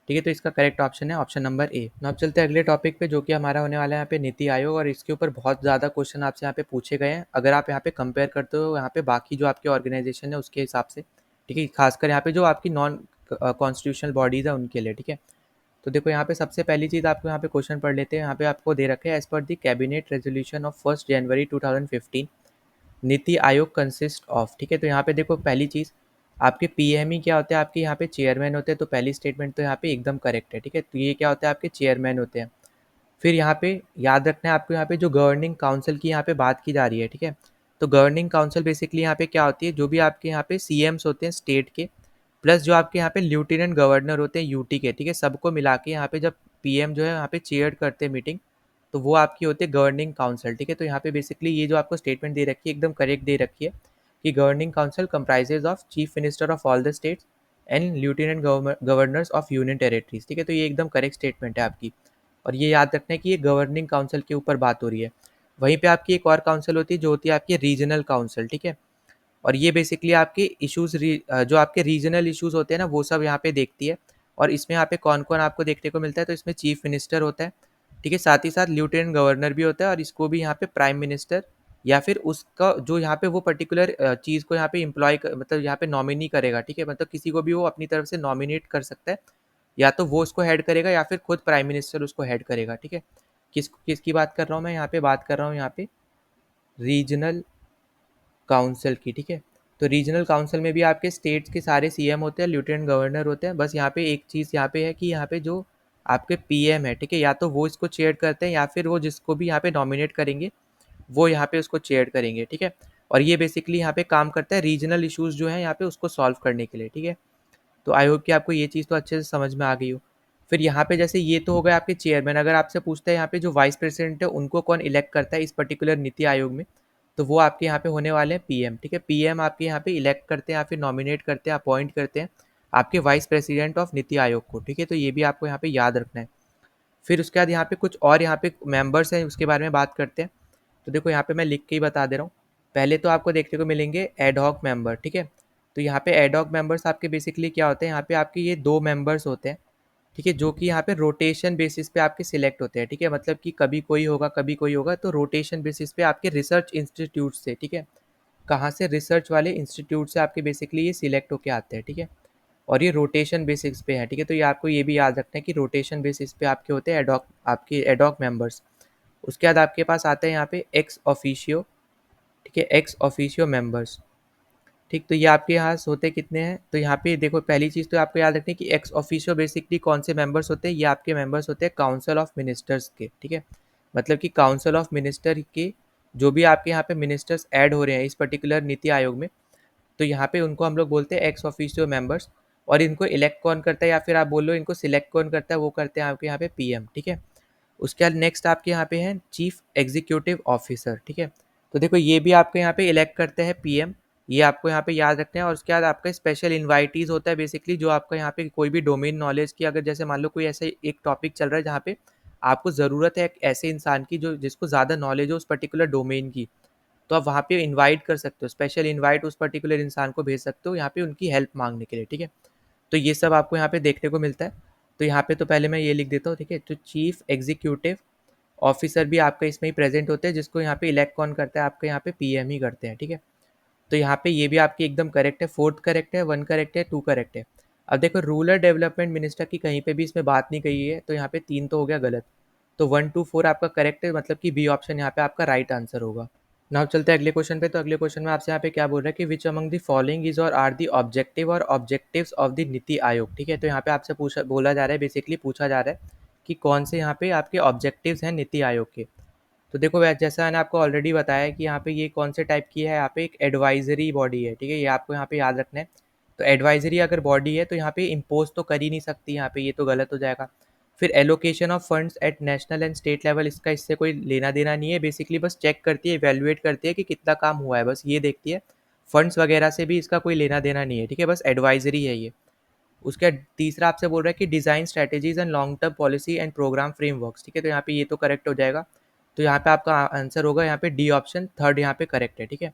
ठीक है। तो इसका करेक्ट ऑप्शन है ऑप्शन नंबर ए। अब चलते हैं अगले टॉपिक पे, जो कि हमारा होने वाला है यहाँ पे नीति आयोग, और इसके ऊपर बहुत ज़्यादा क्वेश्चन आपसे यहाँ पे पूछे गए हैं अगर आप यहाँ पे कंपेयर करते हो यहाँ पे बाकी जो आपके ऑर्गेनाइजेशन है उसके हिसाब से, ठीक है, खासकर यहाँ पे जो आपकी नॉन कॉन्स्टिट्यूशनल बॉडीज़ है उनके लिए, ठीक है। तो देखो यहाँ पे सबसे पहली चीज़ आपको यहाँ पे क्वेश्चन पढ़ लेते हैं, यहाँ पे आपको दे रखे हैं as per the cabinet resolution of 1 January 2015 NITI आयोग कंसिस्ट ऑफ, ठीक है। तो यहाँ पे देखो पहली चीज़ आपके पीएम ही क्या होते हैं, आपके यहाँ पे चेयरमैन होते हैं, तो पहली स्टेटमेंट तो यहाँ पे एकदम करेक्ट है, ठीक है। तो ये क्या होता है, आपके चेयरमैन होते हैं। फिर यहाँ पे याद रखना है आपको, यहाँ पे जो गवर्निंग काउंसिल की यहाँ पे बात की जा रही है, ठीक है। तो गवर्निंग काउंसिल बेसिकली यहाँ पे क्या होती है, जो भी आपके यहाँ पे सीएम्स होते हैं स्टेट के, प्लस जो आपके यहाँ पे लेफ्टिनेंट गवर्नर होते हैं यूटी के, ठीक है, सबको मिला के यहाँ पे जब पीएम जो है यहाँ पे चेयर करते हैं मीटिंग, तो वो आपकी होती है गवर्निंग काउंसिल, ठीक है। तो यहाँ पे बेसिकली ये जो आपको स्टेटमेंट दे रखी है एकदम करेक्ट दे रखी है कि governing council comprises of chief minister of all the states and lieutenant governors of union territories, ठीक है। तो ये एकदम करेक्ट स्टेटमेंट है आपकी, और ये याद रखना है कि ये गवर्निंग काउंसिल के ऊपर बात हो रही है। वहीं पे आपकी एक और काउंसिल होती है जो होती है आपकी रीजनल काउंसिल, ठीक है। और ये बेसिकली आपके इश्यूज जो आपके रीजनल इश्यूज होते हैं ना वो सब यहाँ पे देखती है, और इसमें यहाँ पे कौन कौन आपको देखने को मिलता है, तो इसमें चीफ मिनिस्टर होता है, ठीक है, साथ ही साथ लेफ्टिनेंट गवर्नर भी होता है, और इसको भी यहाँ पे प्राइम मिनिस्टर या फिर उसका जो यहाँ पे वो पर्टिकुलर चीज़ को यहाँ पे इम्प्लॉय मतलब यहाँ पे नॉमिनी करेगा, ठीक है, मतलब किसी को भी वो अपनी तरफ से नॉमिनेट कर सकता है, या तो वो उसको हेड करेगा या फिर खुद प्राइम मिनिस्टर उसको हेड करेगा, ठीक है। किसकी बात कर रहा हूँ मैं यहाँ पे, बात कर रहा हूँ यहाँ पे रीजनल काउंसिल की, ठीक है। तो रीजनल काउंसिल में भी आपके स्टेट्स के सारे सीएम होते हैं, लेफ्टिनेंट गवर्नर होते हैं, बस यहाँ पे एक चीज़ यहाँ पे है कि यहाँ पे जो आपके पीएम है, ठीक है, या तो वो इसको चेयर करते हैं या फिर वो जिसको भी यहाँ पे नॉमिनेट करेंगे वो यहाँ पे उसको चेयर करेंगे, ठीक है। और ये बेसिकली यहाँ पे काम करता है रीजनल इश्यूज़ जो है यहाँ पे उसको सॉल्व करने के लिए, ठीक है। तो आई होप कि आपको ये चीज़ तो अच्छे से समझ में आ गई हो। फिर यहाँ पे जैसे ये तो हो गए आपके चेयरमैन, अगर आपसे पूछता है यहाँ पे जो वाइस प्रेसिडेंट है उनको कौन इलेक्ट करता है इस पर्टिकुलर नीति आयोग में, तो वो आपके यहाँ पे होने वाले हैं पीएम, ठीक है। पीएम आपके यहाँ पे इलेक्ट करते हैं या फिर नॉमिनेट करते हैं, अपॉइंट करते हैं आपके vice president of NITI Aayog को, ठीक है। तो ये भी आपको यहाँ पे याद रखना है। फिर उसके बाद यहाँ पे कुछ और यहाँ पे मेंबर्स हैं उसके बारे में बात करते हैं। तो देखो यहाँ पे मैं लिख के ही बता दे रहा हूँ। पहले तो आपको देखने को मिलेंगे एडहॉक मेंबर, ठीक है। तो यहाँ पे एडहॉक मेंबर्स आपके बेसिकली क्या होते हैं, यहाँ पे आपके ये 2 मेंबर्स होते हैं, ठीक है, जो कि यहाँ पे रोटेशन बेसिस पे आपके सिलेक्ट होते हैं, ठीक है। मतलब कि कभी कोई होगा कभी कोई होगा, तो रोटेशन बेसिस पे आपके रिसर्च इंस्टीट्यूट से, ठीक है, कहाँ से, रिसर्च वाले इंस्टीट्यूट से आपके बेसिकली ये सिलेक्ट होके आते हैं, ठीक है। और ये रोटेशन बेसिस पे है, ठीक है। तो ये आपको ये भी याद रखना है कि रोटेशन बेसिस पे आपके होते हैं एडहॉक, आपके एडहॉक मेंबर्स। उसके बाद आपके पास आते हैं यहाँ पे एक्स ऑफिशियो, ठीक है, एक्स ऑफिशियो मेंबर्स, ठीक। तो ये आपके यहाँ होते कितने हैं, तो यहाँ पे देखो पहली चीज़ तो आपको याद रखनी है कि एक्स ऑफिशियो बेसिकली कौन से मेंबर्स होते हैं, ये आपके मेंबर्स होते हैं काउंसिल ऑफ मिनिस्टर्स के, ठीक है। मतलब कि काउंसिल ऑफ मिनिस्टर के जो भी आपके यहाँ पे मिनिस्टर्स ऐड हो रहे हैं इस पर्टिकुलर नीति आयोग में, तो यहाँ पे उनको हम लोग बोलते हैं एक्स ऑफिशियो मेंबर्स। और इनको इलेक्ट कौन करता है, या फिर आप बोल लो इनको सिलेक्ट कौन करता है, वो करते हैं आपके यहाँ पे पीएम, ठीक है। उसके बाद नेक्स्ट आपके यहाँ पे हैं चीफ एग्जीक्यूटिव ऑफिसर, ठीक है। तो देखो ये भी आपके यहाँ पे इलेक्ट करते हैं पीएम, ये आपको यहाँ पे याद रखना है। और उसके बाद आपका स्पेशल इन्वाइटीज़ होता है बेसिकली, जो आपका यहाँ पे कोई भी डोमेन नॉलेज की, अगर जैसे मान लो कोई ऐसे एक टॉपिक चल रहा है जहाँ पे आपको ज़रूरत है एक ऐसे इंसान की जो जिसको ज़्यादा नॉलेज हो उस पर्टिकुलर डोमेन की, तो आप वहाँ पे इनवाइट कर सकते हो, स्पेशल इनवाइट उस पर्टिकुलर इंसान को भेज सकते हो यहाँ पे उनकी हेल्प मांगने के लिए, ठीक है। तो ये सब आपको यहाँ पे देखने को मिलता है। तो यहाँ पे तो पहले मैं ये लिख देता हूँ, ठीक है। तो चीफ एग्जीक्यूटिव ऑफिसर भी आपका इसमें ही प्रेजेंट होते हैं, जिसको यहाँ पे इलेक्ट कौन करता है, आपका यहाँ पे पीएम ही करते हैं, ठीक है। तो यहाँ पे ये भी आपकी एकदम करेक्ट है, 4th करेक्ट है, 1 करेक्ट है, 2 करेक्ट है। अब देखो रूरल डेवलपमेंट मिनिस्टर की कहीं पे भी इसमें बात नहीं कही है, तो यहाँ पे 3 तो हो गया गलत। तो 1 2 4 आपका करेक्ट है, मतलब कि बी ऑप्शन यहाँ पे आपका राइट आंसर होगा। नाउ चलते हैं अगले क्वेश्चन पे। तो अगले क्वेश्चन में आपसे यहाँ पे क्या बोल रहा है कि which among the following is और आर दी ऑब्जेक्टिव और objectives of the NITI Aayog, ठीक है। तो यहाँ पे आपसे पूछा बोला जा रहा है, बेसिकली पूछा जा रहा है कि कौन से यहाँ पे आपके ऑब्जेक्टिव्स हैं नीति आयोग के। तो देखो जैसा मैंने आपको ऑलरेडी बताया कि यहाँ पे ये कौन से टाइप की है, यहाँ पे एक एडवाइजरी बॉडी है, ठीक है, ये आपको यहाँ पे याद रखना है। तो एडवाइजरी अगर बॉडी है तो यहाँ पे इम्पोज तो कर ही नहीं सकती, यहाँ पे ये तो गलत हो जाएगा। फिर allocation of funds at national and state level, इसका इससे कोई लेना देना नहीं है, बेसिकली बस चेक करती है, इवेल्युएट करती है कि कितना काम हुआ है, बस ये देखती है। फंड्स वगैरह से भी इसका कोई लेना देना नहीं है, ठीक है, बस एडवाइजरी है ये। उसका तीसरा आपसे बोल रहा है कि design strategies and long term policy and program frameworks, ठीक है, तो यहाँ पे ये तो करेक्ट हो जाएगा। तो यहाँ पे आपका आंसर होगा यहाँ पे डी ऑप्शन, थर्ड यहाँ पे करेक्ट है, ठीक है।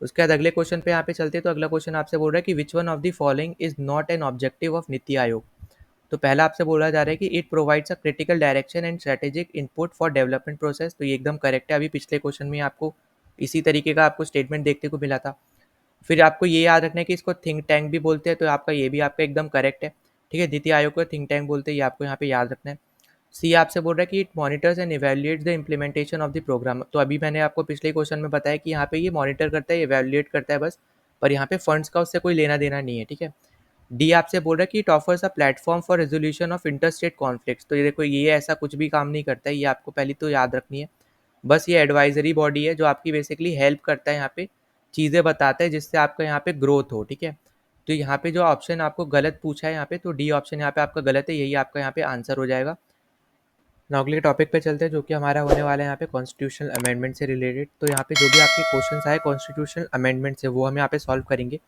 उसके बाद अगले क्वेश्चन पे यहाँ पे चलते हैं। तो अगला क्वेश्चन आपसे बोल रहा है कि which one of the following is not an objective of NITI Aayog. तो पहला आपसे बोला जा रहा है कि it provides a critical direction and strategic input for development process, तो ये एकदम करेक्ट है। अभी पिछले क्वेश्चन में आपको इसी तरीके का आपको स्टेटमेंट देखने को मिला था। फिर आपको ये याद रखना है कि इसको थिंक टैंक भी बोलते हैं, तो आपका ये भी आपका एकदम करेक्ट है, ठीक है, नीति आयोग को थिंक टैंक बोलते हैं, ये आपको यहाँ पे याद रखना है। सी आपसे बोल रहा है कि it monitors and evaluates the implementation of the programme, तो अभी मैंने आपको पिछले क्वेश्चन में बताया कि यहाँ पे ये मॉनिटर करता है, इवैल्यूएट करता है बस, पर यहाँ पे फंड्स का उससे कोई लेना देना नहीं है, ठीक है। डी आपसे बोल रहा है कि it offers a platform for resolution of inter state conflicts, तो ये देखो ये ऐसा कुछ भी काम नहीं करता है, ये आपको पहले तो याद रखनी है। बस ये एडवाइजरी बॉडी है जो आपकी बेसिकली हेल्प करता है, यहाँ पे चीज़ें बताता है जिससे आपका यहाँ पे ग्रोथ हो, ठीक है। तो यहाँ पे जो ऑप्शन आपको गलत पूछा है यहाँ पे, तो डी ऑप्शन यहाँ पे आपका गलत है, यही आपका यहाँ पे आंसर हो जाएगा। नाउ अगले टॉपिक पे चलते हैं जो कि हमारा होने वाला है यहाँ पे कॉन्स्टिट्यूशनल अमेंडमेंट से रिलेटेड। तो यहाँ पे जो भी आपके क्वेश्चंस आए कॉन्स्टिट्यूशनल अमेंडमेंट से, वो हम यहाँ पे सॉल्व करेंगे।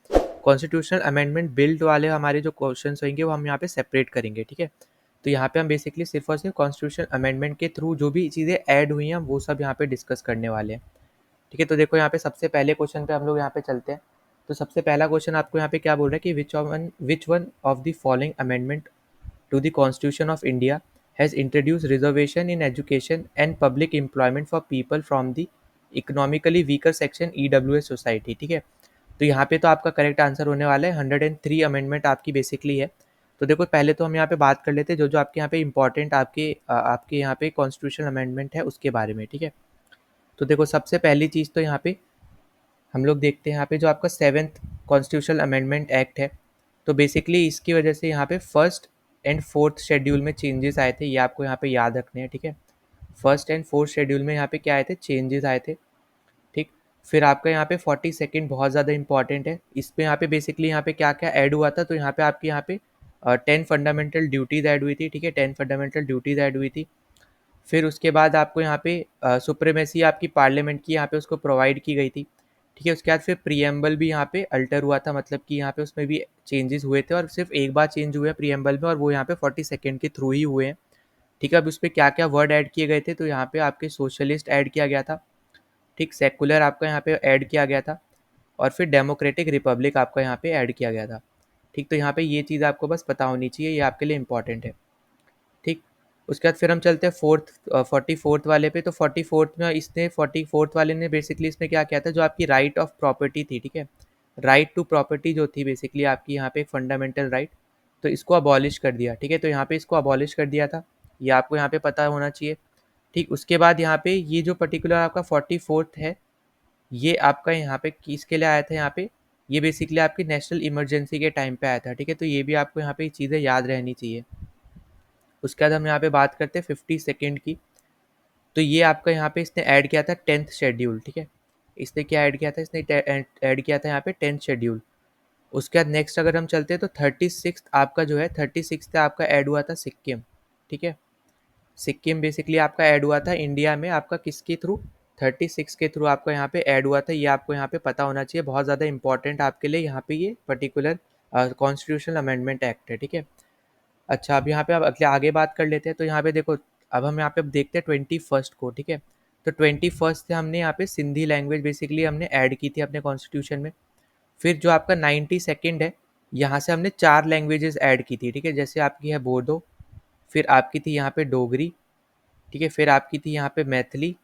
कॉन्स्टिट्यूशनल अमेंडमेंट बिल्ड वाले हमारे जो क्वेश्चंस होंगे वो हम यहाँ पे सेपरेट करेंगे, ठीक है। तो यहाँ पे हम बेसिकली सिर्फ और सिर्फ कॉन्स्टिट्यूशनल अमेंडमेंट के थ्रू जो भी चीज़ें ऐड हुई हैं वो सब यहाँ पे डिस्कस करने वाले हैं, ठीक है। तो देखो यहाँ पे सबसे पहले क्वेश्चन पे हम लोग यहाँ पे चलते हैं। तो सबसे पहला क्वेश्चन आपको यहाँ पे क्या बोल रहा है कि which one of the following amendment to the Constitution of India has introduced reservation in education and public employment for people from the economically weaker section EWS society, ठीक है। तो यहाँ पे तो आपका करेक्ट आंसर होने वाला है 103 अमेंडमेंट आपकी बेसिकली है। तो देखो पहले तो हम यहाँ पे बात कर लेते हैं जो जो आपके यहाँ पे इंपॉर्टेंट आपके यहाँ पे कॉन्स्टिट्यूशनल अमेंडमेंट है उसके बारे में, ठीक है। तो देखो सबसे पहली चीज़ तो यहाँ पे हम लोग देखते हैं यहाँ पे जो आपका 7th कॉन्स्टिट्यूशनल अमेंडमेंट एक्ट है। तो बेसिकली इसकी वजह से यहाँ पे फर्स्ट एंड फोर्थ शेड्यूल में चेंजेस आए थे, ये आपको यहाँ पे याद रखने हैं, ठीक है। फर्स्ट एंड फोर्थ शेड्यूल में यहाँ पे क्या आए थे, चेंजेस आए थे, ठीक। फिर आपका यहाँ पे 42nd बहुत ज़्यादा इंपॉर्टेंट है, इस पे यहाँ पे बेसिकली यहाँ पे क्या क्या ऐड हुआ था, तो यहाँ पे आपके यहाँ पे 10 फंडामेंटल ड्यूटीज़ ऐड हुई थी, ठीक है, 10 फंडामेंटल ड्यूटीज़ ऐड हुई थी। फिर उसके बाद आपको यहाँ पे सुप्रीमेसी आपकी पार्लियामेंट की यहाँ पे उसको प्रोवाइड की गई थी, ठीक है। उसके बाद फिर प्रीएम्बल भी यहाँ पे अल्टर हुआ था, मतलब कि यहाँ पे उसमें भी चेंजेस हुए थे और सिर्फ एक बार चेंज हुए हैं प्रीएम्बल में, और वो यहाँ पे 42nd के थ्रू ही हुए हैं, ठीक है। अब उस पर क्या क्या वर्ड ऐड किए गए थे, तो यहाँ पे आपके सोशलिस्ट ऐड किया गया था, ठीक, सेकुलर आपका यहाँ पे ऐड किया गया था, और फिर डेमोक्रेटिक रिपब्लिक आपका यहाँ पे ऐड किया गया था, ठीक। तो यहाँ पे ये चीज़ आपको बस पता होनी चाहिए, ये आपके लिए इंपॉर्टेंट है, ठीक। उसके बाद फिर हम चलते हैं 44th वाले पे। तो 44th में इसने 44th वाले ने बेसिकली इसमें क्या किया था, जो आपकी राइट ऑफ प्रॉपर्टी थी, ठीक है, राइट टू प्रॉपर्टी जो थी बेसिकली आपकी यहाँ पे एक फंडामेंटल राइट, तो इसको अबॉलिश कर दिया, ठीक है। तो यहाँ पे इसको अबॉलिश कर दिया था, ये आपको यहाँ पे पता होना चाहिए, ठीक। उसके बाद यहाँ पे ये जो पर्टिकुलर आपका 44th है, ये आपका यहाँ पे किसके लिए आया था, यहाँ पे ये बेसिकली आपकी नेशनल इमरजेंसी के टाइम पे आया था, ठीक है। तो ये भी आपको यहाँ पे चीज़ें याद रहनी चाहिए। उसके बाद हम यहाँ पे बात करते हैं 52nd की। तो ये आपका यहाँ पे इसने ऐड किया था 10th शेड्यूल, ठीक है। इसने क्या ऐड किया था, इसने ऐड किया था यहाँ पे 10th शेड्यूल। उसके बाद नेक्स्ट अगर हम चलते हैं तो 36th आपका जो है 36th आपका ऐड हुआ था सिक्किम, ठीक है। सिक्किम बेसिकली आपका ऐड हुआ था इंडिया में आपका किसके थ्रू, 36 के थ्रू आपका यहाँ पे ऐड हुआ था, ये आपको यहाँ पे पता होना चाहिए, बहुत ज़्यादा इंपॉर्टेंट आपके लिए यहाँ पे ये पर्टिकुलर कॉन्स्टिट्यूशनल अमेंडमेंट एक्ट है, ठीक है। अच्छा अब यहाँ पे अब अगले आगे बात कर लेते हैं। तो यहाँ पे देखो अब हम यहाँ पे देखते हैं 21st को, ठीक है। तो 21st से हमने यहाँ पे सिंधी लैंग्वेज बेसिकली हमने ऐड की थी अपने कॉन्स्टिट्यूशन में। फिर जो आपका 92nd है, यहाँ से हमने 4 लैंग्वेजेस ऐड की थी, ठीक है। जैसे आपकी है बोडो, फिर आपकी थी यहाँ पे डोगरी, ठीक है, फिर आपकी थी यहाँ पे मैथिली,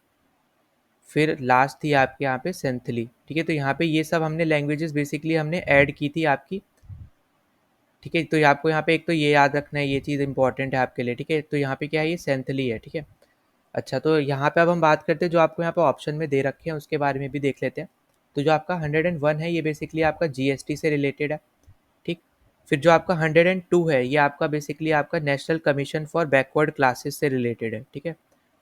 फिर लास्ट थी आपके यहाँ पे सेंथली, ठीक है। तो यहाँ पे ये सब हमने लैंग्वेजेस बेसिकली हमने ऐड की थी आपकी, ठीक है। तो आपको यहाँ पे एक तो ये याद रखना है, ये चीज़ इंपॉर्टेंट है आपके लिए, ठीक है। तो यहाँ पे क्या है, ये सेंथली है, ठीक है। अच्छा तो यहाँ पे अब हम बात करते हैं जो आपको यहाँ पे ऑप्शन में दे रखे हैं उसके बारे में भी देख लेते हैं। तो जो आपका 101 है ये बेसिकली आपका जीएसटी से रिलेटेड है, ठीक। फिर जो आपका 102 है ये आपका बेसिकली आपका national commission for backward classes से रिलेटेड है, ठीक है।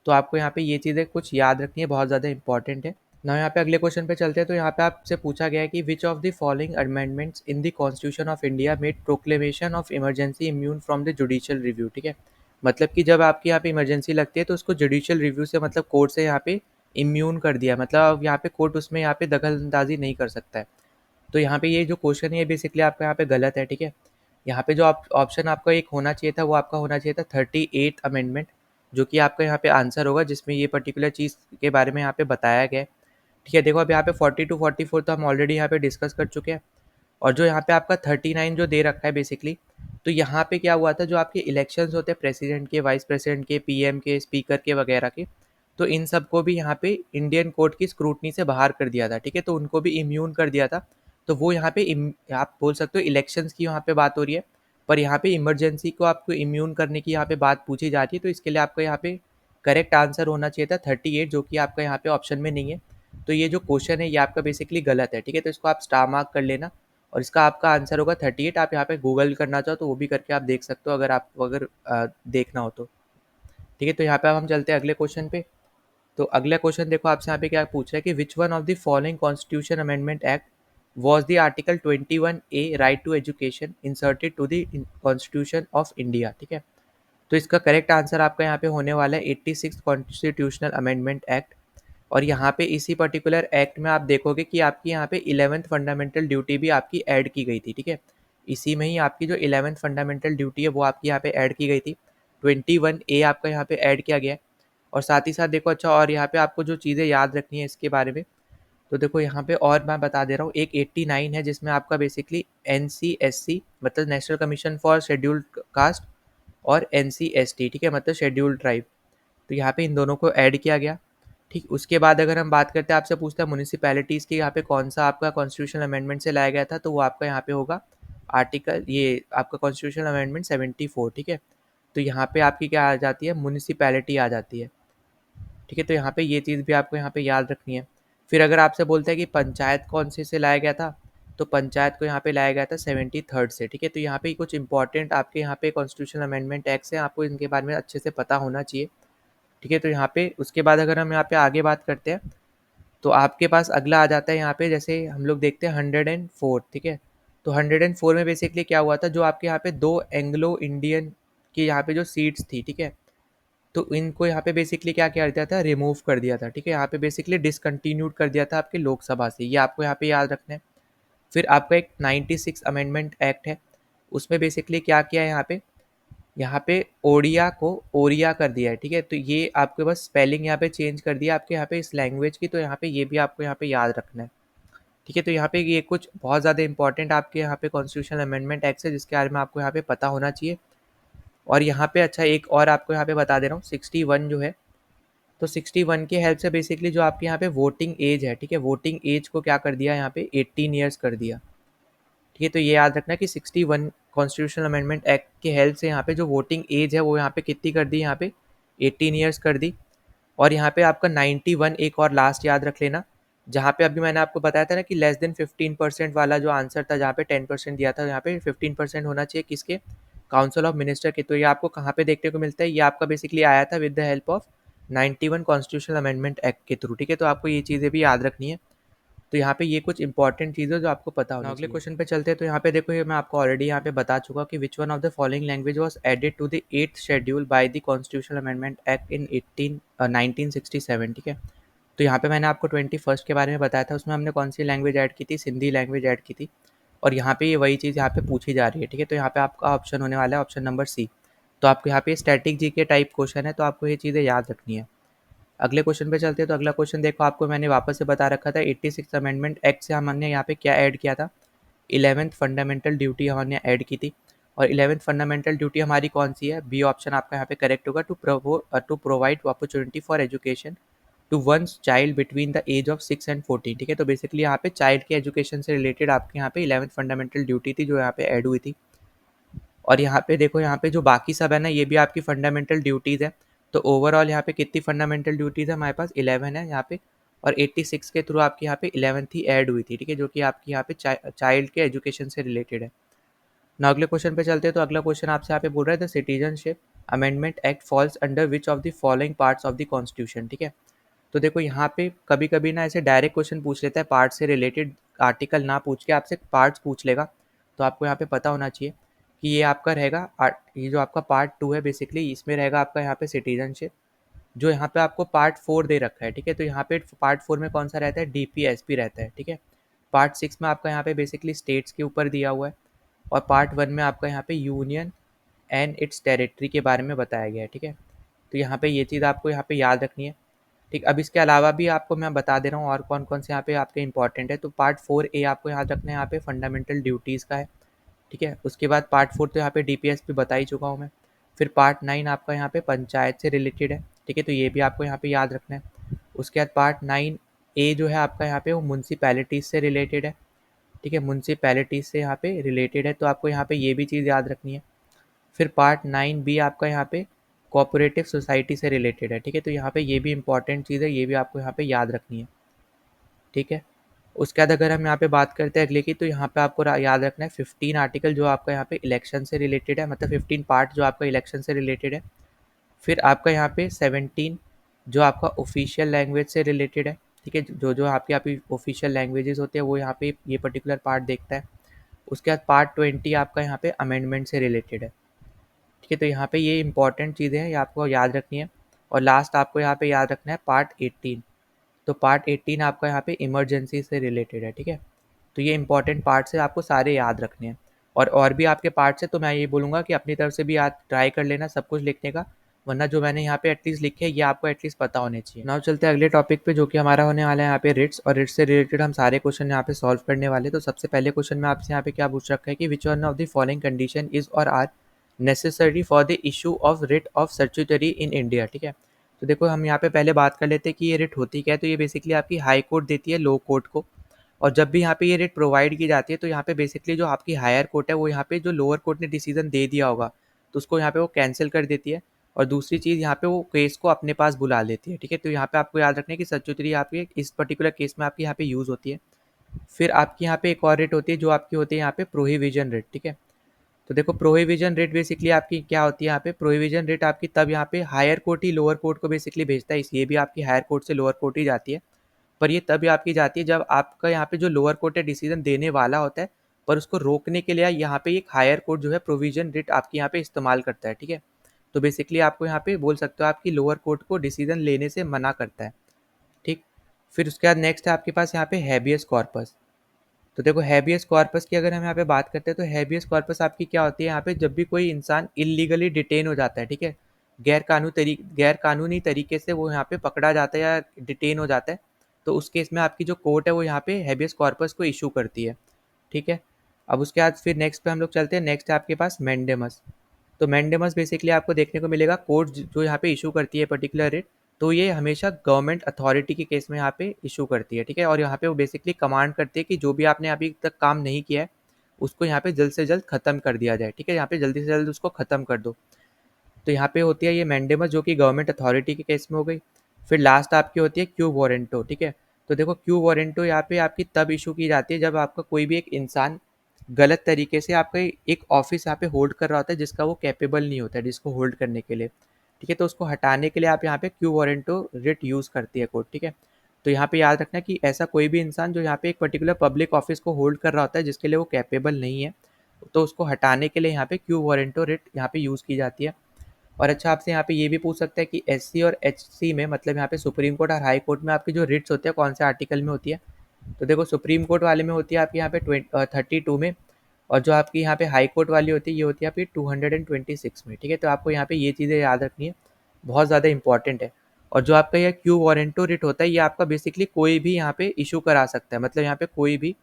तो आपको यहाँ पे ये चीज़ें कुछ याद रखनी है, बहुत ज़्यादा इंपॉर्टेंट है। ना यहाँ पे अगले क्वेश्चन पे चलते हैं। तो यहाँ पे आपसे पूछा गया है कि which of the following amendments in the constitution of India made proclamation of emergency immune from the judicial review. ठीक है, मतलब कि जब आपकी यहाँ पे इमरजेंसी लगती है तो उसको जुडिशियल रिव्यू से, मतलब कोर्ट से यहाँ पे इम्यून कर दिया, मतलब अब यहाँ पे कोर्ट उसमें यहाँ पे दखल अंदाजी नहीं कर सकता है। तो यहाँ पे ये जो क्वेश्चन है ये बेसिकली आपका यहाँ पे गलत है। ठीक है, यहाँ पे जो ऑप्शन आपका एक होना चाहिए था वो आपका होना चाहिए था 38th अमेंडमेंट, जो कि आपका यहाँ पे आंसर होगा, जिसमें ये पर्टिकुलर चीज़ के बारे में यहाँ पे बताया गया है। ठीक है, देखो अब यहाँ पे 42-44 तो हम ऑलरेडी यहाँ पे डिस्कस कर चुके हैं। और जो यहाँ पे आपका 39 जो दे रखा है बेसिकली, तो यहाँ पे क्या हुआ था, जो आपके इलेक्शंस होते हैं प्रेसिडेंट के, वाइस प्रेसिडेंट के, पीएम के, स्पीकर के वगैरह के, तो इन सबको भी यहाँ पे इंडियन कोर्ट की स्क्रूटनी से बाहर कर दिया था। ठीक है, तो उनको भी इम्यून कर दिया था। तो वो यहाँ पे आप बोल सकते हो इलेक्शंस की यहाँ पे बात हो रही है, पर यहाँ पे इमरजेंसी को आपको इम्यून करने की यहाँ पे बात पूछी जा रही है। तो इसके लिए आपको यहाँ पे करेक्ट आंसर होना चाहिए था 38, जो कि आपका यहाँ पे ऑप्शन में नहीं है। तो ये जो क्वेश्चन है ये आपका बेसिकली गलत है। ठीक है, तो इसको आप स्टार मार्क कर लेना और इसका आपका आंसर होगा 38। आप यहाँ पे गूगल करना चाहो तो वो भी करके आप देख सकते हो, अगर देखना हो तो। ठीक है, तो यहाँ पे अब हम चलते हैं अगले क्वेश्चन पे। तो अगला क्वेश्चन देखो आपसे यहाँ पे क्या पूछ रहा है कि which one of the following constitution amendment act was the article 21A right to education inserted to the constitution of India. ठीक है, तो इसका करेक्ट आंसर आपका यहाँ पे होने वाला है 86 कॉन्स्टिट्यूशनल अमेंडमेंट एक्ट। और यहाँ पे इसी पर्टिकुलर एक्ट में आप देखोगे कि आपकी यहाँ पे 11th फंडामेंटल ड्यूटी भी आपकी ऐड की गई थी। ठीक है, इसी में ही आपकी जो 11th फंडामेंटल ड्यूटी है वो आपकी यहाँ पे ऐड की गई थी। 21A आपका यहाँ पे ऐड किया गया है। और साथ ही साथ देखो, अच्छा और यहाँ पे आपको जो चीज़ें याद रखनी है इसके बारे में, तो देखो यहाँ पे और मैं बता दे रहा हूँ, एक 89 है जिसमें आपका बेसिकली NCSC मतलब national commission for scheduled caste, और NCST ठीक है मतलब शेड्यूल्ड ट्राइब, तो यहाँ पे इन दोनों को ऐड किया गया। ठीक, उसके बाद अगर हम बात करते हैं, आपसे पूछते हैं म्यूनिसिपैलिटीज़ की यहाँ पे कौन सा आपका कॉन्स्टिट्यूशनल अमेंडमेंट से लाया गया था, तो वो आपका यहाँ पे होगा आर्टिकल, ये आपका कॉन्स्टिट्यूशनल अमेंडमेंट 74। ठीक है, तो यहाँ पे आपकी क्या आ जाती है, म्यूनिसिपैलिटी आ जाती है। ठीक है, तो यहाँ पे ये चीज़ भी आपको यहाँ पे याद रखनी है। फिर अगर आपसे बोलते हैं कि पंचायत कौन से लाया गया था, तो पंचायत को यहाँ पे लाया गया था 73rd से। ठीक है, तो यहाँ पे कुछ इंपॉर्टेंट आपके यहाँ पे कॉन्स्टिट्यूशनल अमेंडमेंट एक्ट है, आपको इनके बारे में अच्छे से पता होना चाहिए। ठीक है, तो यहाँ पे उसके बाद अगर हम यहाँ पे आगे बात करते हैं, तो आपके पास अगला आ जाता है यहाँ पे, जैसे हम लोग देखते हैं 104। ठीक है, तो 104 में बेसिकली क्या हुआ था, जो आपके यहाँ पे दो एंग्लो इंडियन की यहाँ पे जो सीट्स थी, ठीक है, तो इनको यहाँ पे बेसिकली क्या किया दिया था, रिमूव कर दिया था। ठीक है, यहाँ पे बेसिकली डिसकंटिन्यूड कर दिया था आपके लोकसभा से, ये आपको यहाँ पे याद रखना है। फिर आपका एक 96 अमेंडमेंट एक्ट है, उसमें बेसिकली क्या किया है यहाँ पे ओडिया को ओरिया कर दिया है। ठीक है, तो ये आपके बस स्पेलिंग यहाँ पे चेंज कर दिया आपके यहाँ पे इस लैंग्वेज की, तो यहाँ पे ये भी आपको यहाँ पे याद रखना है। ठीक है, तो यहाँ पे ये कुछ बहुत ज़्यादा इंपॉर्टेंट आपके यहाँ पे कॉन्स्टिट्यूशनल अमेंडमेंट एक्ट है जिसके बारे में आपको यहाँ पे पता होना चाहिए। और यहाँ पे अच्छा एक और आपको यहाँ पे बता दे रहा हूँ, 61 जो है, तो 61 की हेल्प से बेसिकली जो आपके यहाँ पे वोटिंग एज है, ठीक है, वोटिंग एज को क्या कर दिया यहाँ पे 18 ईयर्स कर दिया। ठीक है, तो ये याद रखना कि 61 कॉन्स्टिट्यूशनल अमेंडमेंट एक्ट की हेल्प से यहाँ पे जो वोटिंग एज है वो यहाँ पे कितनी कर दी, यहाँ पे 18 ईयर्स कर दी। और यहाँ पे आपका 91 एक और लास्ट याद रख लेना, जहाँ पे अभी मैंने आपको बताया था ना कि लेस देन 15% वाला जो आंसर था, जहाँ पे 10% दिया था, यहाँ पे 15% होना चाहिए किसके, काउंसिल ऑफ मिनिस्टर के। तो ये आपको कहाँ पे देखने को मिलता है, ये आपका बेसिकली आया था with the help of 91 constitutional amendment act के थ्रू। ठीक है, तो आपको ये चीज़ें भी याद रखनी है। तो यहाँ पे ये कुछ इंपॉर्टेंट चीज़ें जो आपको पता होना चाहिए। अगले क्वेश्चन पे चलते हैं। तो यहाँ पे देखो, ये मैं आपको ऑलरेडी यहाँ पे बता चुका कि which one of the following language was added to the 8th schedule by the constitutional amendment act in 1967। ठीक है, तो यहाँ पे मैंने आपको 21st के बारे में बताया था, उसमें हमने कौन सी लैंग्वेज ऐड की थी, सिंधी लैंग्वेज ऐड की थी। और यहाँ पे ये वही चीज़ यहाँ पे पूछी जा रही है। ठीक है, तो यहाँ पे आपका ऑप्शन होने वाला है ऑप्शन नंबर सी। तो आपको यहाँ पे स्टैटिक जी के टाइप क्वेश्चन है, तो आपको ये चीज़ें याद रखनी है। अगले क्वेश्चन पे चलते हैं। तो अगला क्वेश्चन देखो, आपको मैंने वापस से बता रखा था 86 अमेंडमेंट एक्ट से हमने यहाँ पे क्या ऐड किया था, 11th फंडामेंटल ड्यूटी हमने ऐड की थी। और 11th फंडामेंटल ड्यूटी हमारी कौन सी है, बी ऑप्शन आपका यहाँ पे करेक्ट होगा, to provide opportunity for education to one's child between the age of 6 and 14। ठीक है, तो बेसिकली यहाँ पे चाइल्ड के एजुकेशन से रिलेटेड आपके यहाँ पे 11th फंडामेंटल ड्यूटी थी जो यहाँ पे ऐड हुई थी। और यहाँ पे देखो, यहाँ पे जो बाकी सब है ना, ये भी आपकी फंडामेंटल ड्यूटीज़ है। तो ओवरऑल यहाँ पे कितनी फंडामेंटल ड्यूटीज़ है हमारे पास, 11 है यहाँ पे। और 86 के थ्रू आपकी यहाँ पे 11th ही ऐड हुई थी। ठीक है, जो कि आपकी यहाँ पे चाइल्ड के एजुकेशन से रिलेटेड है। ना अगले क्वेश्चन पे चलते हैं। तो अगला क्वेश्चन आपसे यहाँ पे बोल रहा है the citizenship amendment act falls under which of the following parts of the constitution. ठीक है, तो देखो यहाँ पे कभी कभी ना ऐसे डायरेक्ट क्वेश्चन पूछ लेता है, पार्ट से रिलेटेड आर्टिकल ना पूछ के आपसे पार्ट्स पूछ लेगा। तो आपको यहाँ पे पता होना चाहिए कि ये आपका रहेगा ये जो आपका पार्ट 2 है बेसिकली, इसमें रहेगा आपका यहाँ पे सिटीजनशिप। जो यहाँ पे आपको पार्ट 4 दे रखा है, ठीक है, तो यहाँ पे पार्ट 4 में कौन सा रहता है, डीपीएसपी रहता है। ठीक है, पार्ट 6 में आपका यहाँ पे बेसिकली स्टेट्स के ऊपर दिया हुआ है, और पार्ट 1 में आपका यहाँ पे यूनियन एंड इट्स टेरिटरी के बारे में बताया गया है। ठीक है, तो यहाँ पे ये चीज़ आपको यहाँ पे याद रखनी है। ठीक, अब इसके अलावा भी आपको मैं बता दे रहा हूँ और कौन कौन से यहाँ पे आपके इंपॉर्टेंट है। तो पार्ट 4A आपको याद रखना है, यहाँ पे फंडामेंटल ड्यूटीज़ का है। ठीक है, उसके बाद पार्ट 4 तो यहाँ पे डीपीएस पे बता ही चुका हूँ मैं। फिर पार्ट 9 आपका यहाँ पे पंचायत से रिलेटेड है। ठीक है, तो ये भी आपको यहाँ पे याद रखना है। उसके बाद पार्ट 9A जो है आपका यहाँ पे वो म्यूनसिपैलिटीज़ से रिलेटेड है। ठीक है, म्यूनसिपैलिटीज़ से यहाँ पे रिलेटेड है, तो आपको यहाँ पे ये भी चीज़ याद रखनी है। फिर पार्ट 9B आपका यहाँ पे कोऑपरेटिव सोसाइटी से रिलेटेड है। ठीक है, तो यहाँ पे ये भी इंपॉर्टेंट चीज़ है, ये भी आपको यहाँ पे याद रखनी है। ठीक है, उसके बाद अगर हम यहाँ पे बात करते हैं अगले की, तो यहाँ पे आपको याद रखना है 15 आर्टिकल जो आपका यहाँ पे इलेक्शन से रिलेटेड है, मतलब 15 पार्ट जो आपका इलेक्शन से रिलेटेड है। फिर आपका यहाँ पे 17 जो आपका ऑफिशियल लैंग्वेज से रिलेटेड है। ठीक है, जो जो आपकी आपकी ऑफिशियल लैंग्वेजेस होते हैं वो यहाँ पे ये पर्टिकुलर पार्ट देखता है। उसके बाद पार्ट 20 आपका यहाँ पे अमेंडमेंट से रिलेटेड है। ठीक है, तो यहाँ पे ये इंपॉर्टेंट चीज़ें हैं, ये आपको याद रखनी है। और लास्ट आपको यहाँ पे याद रखना है पार्ट 18। तो पार्ट 18 आपका यहाँ पे इमरजेंसी से रिलेटेड है। ठीक है, तो ये इंपॉर्टेंट पार्ट्स है, आपको सारे याद रखने हैं। और भी आपके पार्ट्स है, तो मैं ये बोलूँगा कि अपनी तरफ से भी याद ट्राई कर लेना सब कुछ लिखने का, वरना जो मैंने यहाँ पे एटलीस्ट लिखे हैं ये आपको एटलीस्ट पता होने चाहिए। नाउ चलते हैं अगले टॉपिक पे, जो कि हमारा होने वाला है यहाँ पे रिट्स, और रिट्स से रिलेटेड हम सारे क्वेश्चन यहाँ पे सॉल्व करने वाले। तो सबसे पहले क्वेश्चन में आपसे यहाँ पे क्या पूछ रखा है कि which one of the following condition is और are necessary for the issue of writ of certiorari in India. ठीक है, तो देखो हम यहाँ पे पहले बात कर लेते हैं कि ये रिट होती क्या है। तो ये बेसिकली आपकी हाई कोर्ट देती है लो कोर्ट को, और जब भी यहाँ पे ये रिट प्रोवाइड की जाती है तो यहाँ पे बेसिकली जो आपकी हायर कोर्ट है वो यहाँ पे जो लोअर कोर्ट ने डिसीजन दे दिया होगा तो उसको यहाँ पे वो कैंसिल कर देती है, और दूसरी चीज़ यहाँ पे वो केस को अपने पास बुला लेती है। ठीक है, तो यहाँ पे आपको याद रखना है कि सर्चुटरी आपकी इस पर्टिकुलर केस में आपकी यहाँ पे यूज़ होती है। फिर आपकी यहाँ पे एक और रेट होती है जो आपकी होती है यहाँ पे प्रोहिबिजन रेट। ठीक है, तो देखो प्रोहिबिजन रेट बेसिकली आपकी क्या होती है, यहाँ पे प्रोहिबिजन रेट आपकी तब यहाँ पे हायर कोर्ट ही लोअर कोर्ट को बेसिकली भेजता है, ये भी आपकी हायर कोर्ट से लोअर कोर्ट ही जाती है। पर ये तब आपकी जाती है जब आपका यहाँ पे जो लोअर कोर्ट है डिसीजन देने वाला होता है, पर उसको रोकने के लिए यहाँ पे एक हायर कोर्ट जो है प्रोविजन रेट आपकी यहाँ पे इस्तेमाल करता है। ठीक है, तो बेसिकली आपको यहाँ पे बोल सकते हो आपकी लोअर कोर्ट को डिसीजन लेने से मना करता है। ठीक, फिर उसके बाद नेक्स्ट है आपके पास यहाँ पे हैबियस कॉर्पस। तो देखो हैबियस कॉर्पस की अगर हम यहाँ पे बात करते हैं तो हैबियस कॉर्पस आपकी क्या होती है, यहाँ पे जब भी कोई इंसान इलीगली डिटेन हो जाता है, ठीक है, गैर कानूनी तरीके से वो यहाँ पे पकड़ा जाता है या डिटेन हो जाता है, तो उस केस में आपकी जो कोर्ट है वो यहाँ पे हैबियस कॉर्पस को इशू करती है। ठीक है, अब उसके बाद फिर नेक्स्ट पे हम लोग चलते हैं। नेक्स्ट है आपके पास मैंडेमस। तो मैंडेमस बेसिकली आपको देखने को मिलेगा कोर्ट जो यहाँ पे इशू करती है पर्टिकुलर रेट, तो ये हमेशा गवर्नमेंट अथॉरिटी के केस में यहाँ पे इशू करती है। ठीक है, और यहाँ पे वो बेसिकली कमांड करती है कि जो भी आपने अभी तक काम नहीं किया है उसको यहाँ पे जल्द से जल्द खत्म कर दिया जाए। ठीक है, यहाँ पे जल्दी से जल्द उसको खत्म कर दो। तो यहाँ पे होती है ये मैंडेमस जो कि गवर्नमेंट अथॉरिटी के केस में हो गई। फिर लास्ट आपकी होती है क्यू वारंटो। ठीक है, तो देखो क्यू वारंटो यहाँ पे आपकी तब इशू की जाती है जब आपका कोई भी एक इंसान गलत तरीके से आपका एक ऑफिस यहाँ पे होल्ड कर रहा होता है जिसका वो कैपेबल नहीं होता है जिसको होल्ड करने के लिए। ठीक है, तो उसको हटाने के लिए आप यहाँ पे क्यू वारंटो रिट यूज़ करती है कोर्ट। ठीक है, तो यहाँ पे याद रखना कि ऐसा कोई भी इंसान जो यहाँ पे एक पर्टिकुलर पब्लिक ऑफिस को होल्ड कर रहा होता है जिसके लिए वो कैपेबल नहीं है, तो उसको हटाने के लिए यहाँ पे क्यू वारंटो रिट यहाँ पे यूज़ की जाती है। और अच्छा आपसे यहाँ पे ये भी पूछ सकता है कि एससी और एचसी में, मतलब यहाँ पे सुप्रीम कोर्ट और हाई कोर्ट में आपकी जो रिट्स होती है कौन से आर्टिकल में होती है। तो देखो सुप्रीम कोर्ट वाले में होती है आपकी यहाँ पे 32 में, और जो आपकी यहाँ पे हाई कोर्ट वाली होती है ये होती है आपकी 226 में। ठीक है, तो आपको यहाँ पे ये चीज़ें याद रखनी है, बहुत ज़्यादा इंपॉर्टेंट है। और जो आपका यह क्यू वारंटो रिट होता है ये आपका बेसिकली कोई भी यहाँ पे इशू करा सकता है, मतलब यहाँ पे कोई भी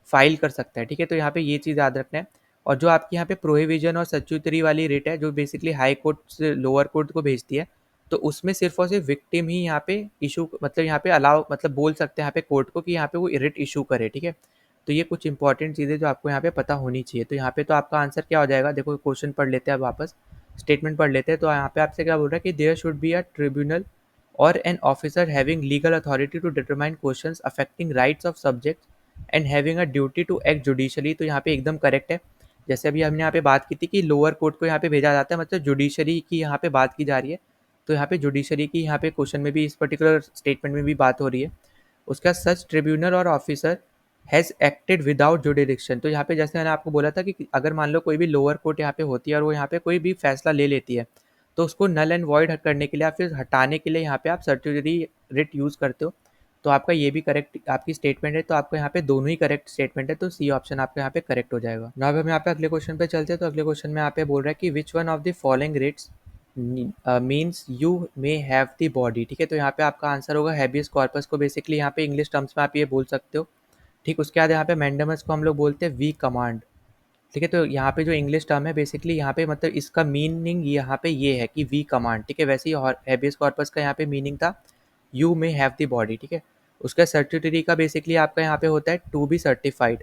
फाइल कर सकता है। ठीक है, तो यहाँ पे ये चीज़ याद रखना है। और जो आपकी यहाँ पे प्रोहिबिजन और सच्युतरी वाली रेट है जो बेसिकली हाई कोर्ट से लोअर कोर्ट को भेजती है, तो उसमें सिर्फ और सिर्फ विक्टिम ही यहाँ पे इशू, मतलब यहाँ पे अलाउ, मतलब बोल सकते हैं यहाँ पे कोर्ट को कि यहाँ पे वो रिट इशू करे। ठीक है, तो ये कुछ इंपॉर्टेंट चीज़ें जो आपको यहाँ पे पता होनी चाहिए। तो यहाँ पे तो आपका आंसर क्या हो जाएगा, देखो क्वेश्चन पढ़ लेते हैं, अब वापस स्टेटमेंट पढ़ लेते हैं। तो यहाँ पे आपसे क्या बोल रहा है कि there should be a tribunal और an officer having legal authority to determine questions affecting rights of subject and having a duty to act judicially. तो यहाँ पे एकदम करेक्ट है जैसे अभी हमने यहाँ पे बात की थी कि लोअर कोर्ट को यहाँ पे भेजा जाता है, मतलब जुडिशरी की यहाँ पे बात की जा रही है। तो यहाँ पे जुडिशरी की यहाँ पे क्वेश्चन में भी, इस पर्टिकुलर स्टेटमेंट में भी बात हो रही है। उसका सच ट्रिब्यूनल और officer has acted without jurisdiction. तो यहाँ पे जैसे मैंने आपको बोला था कि अगर मान लो कोई भी लोअर कोर्ट यहाँ पे होती है और वो यहाँ पे कोई भी फैसला ले लेती है, तो उसको नल एंड वॉइड करने के लिए या फिर हटाने के लिए यहाँ पे आप सर्टिटरी रिट यूज़ करते हो। तो आपका ये भी करेक्ट आपकी स्टेटमेंट है, तो आपका यहाँ पे दोनों ही करेक्ट स्टेटमेंट है, तो सी ऑप्शन आपका यहाँ पे करेक्ट हो जाएगा। ना अब हम यहाँ पे अगले क्वेश्चन पे चलते हैं। तो अगले क्वेश्चन में यहाँ पे बोल रहा है कि which one of the following rates means you may have the body. ठीक है, तो यहाँ पे आपका आंसर होगा हैबियस कॉर्पस को बेसिकली यहाँ पे इंग्लिश टर्म्स में आप ये बोल सकते हो। ठीक, उसके बाद यहाँ पे मैंडेमस को हम लोग बोलते हैं वी कमांड। ठीक है, तो यहाँ पे जो इंग्लिश टर्म है बेसिकली यहाँ पे मतलब इसका मीनिंग यहाँ पे ये है कि वी कमांड। ठीक है, वैसे ही हैबियस कॉर्पस का यहाँ पे मीनिंग था you may have the body. ठीक है, उसका सर्टिटरी का बेसिकली आपका यहाँ पे होता है टू बी सर्टिफाइड।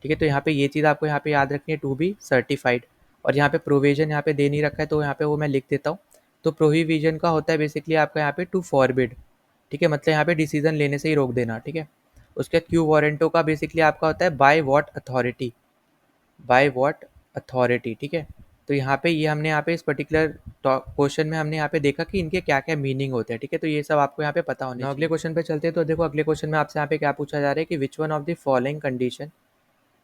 ठीक है, तो यहाँ पे ये चीज़ आपको यहाँ पे याद रखनी है, टू बी सर्टिफाइड। और यहाँ पे प्रोविजन यहाँ पे दे नहीं रखा है, तो यहाँ पे वो मैं लिख देता हूँ। तो प्रोहिबिजन का होता है बेसिकली आपका यहाँ पे टू फॉरबिड। ठीक है, मतलब यहाँ पे डिसीजन लेने से ही रोक देना। ठीक है, उसके क्यू वारंटो का बेसिकली आपका होता है by what authority, by what authority. ठीक है, तो यहाँ पे ये हमने यहाँ पे इस पर्टिकुलर क्वेश्चन में हमने यहाँ पे देखा कि इनके क्या क्या मीनिंग होते हैं। ठीक है, तो ये सब आपको यहाँ पे पता होना चाहिए। अगले क्वेश्चन पे चलते हैं। तो देखो अगले क्वेश्चन में आपसे यहाँ पे क्या पूछा जा रहा है कि which one of the following condition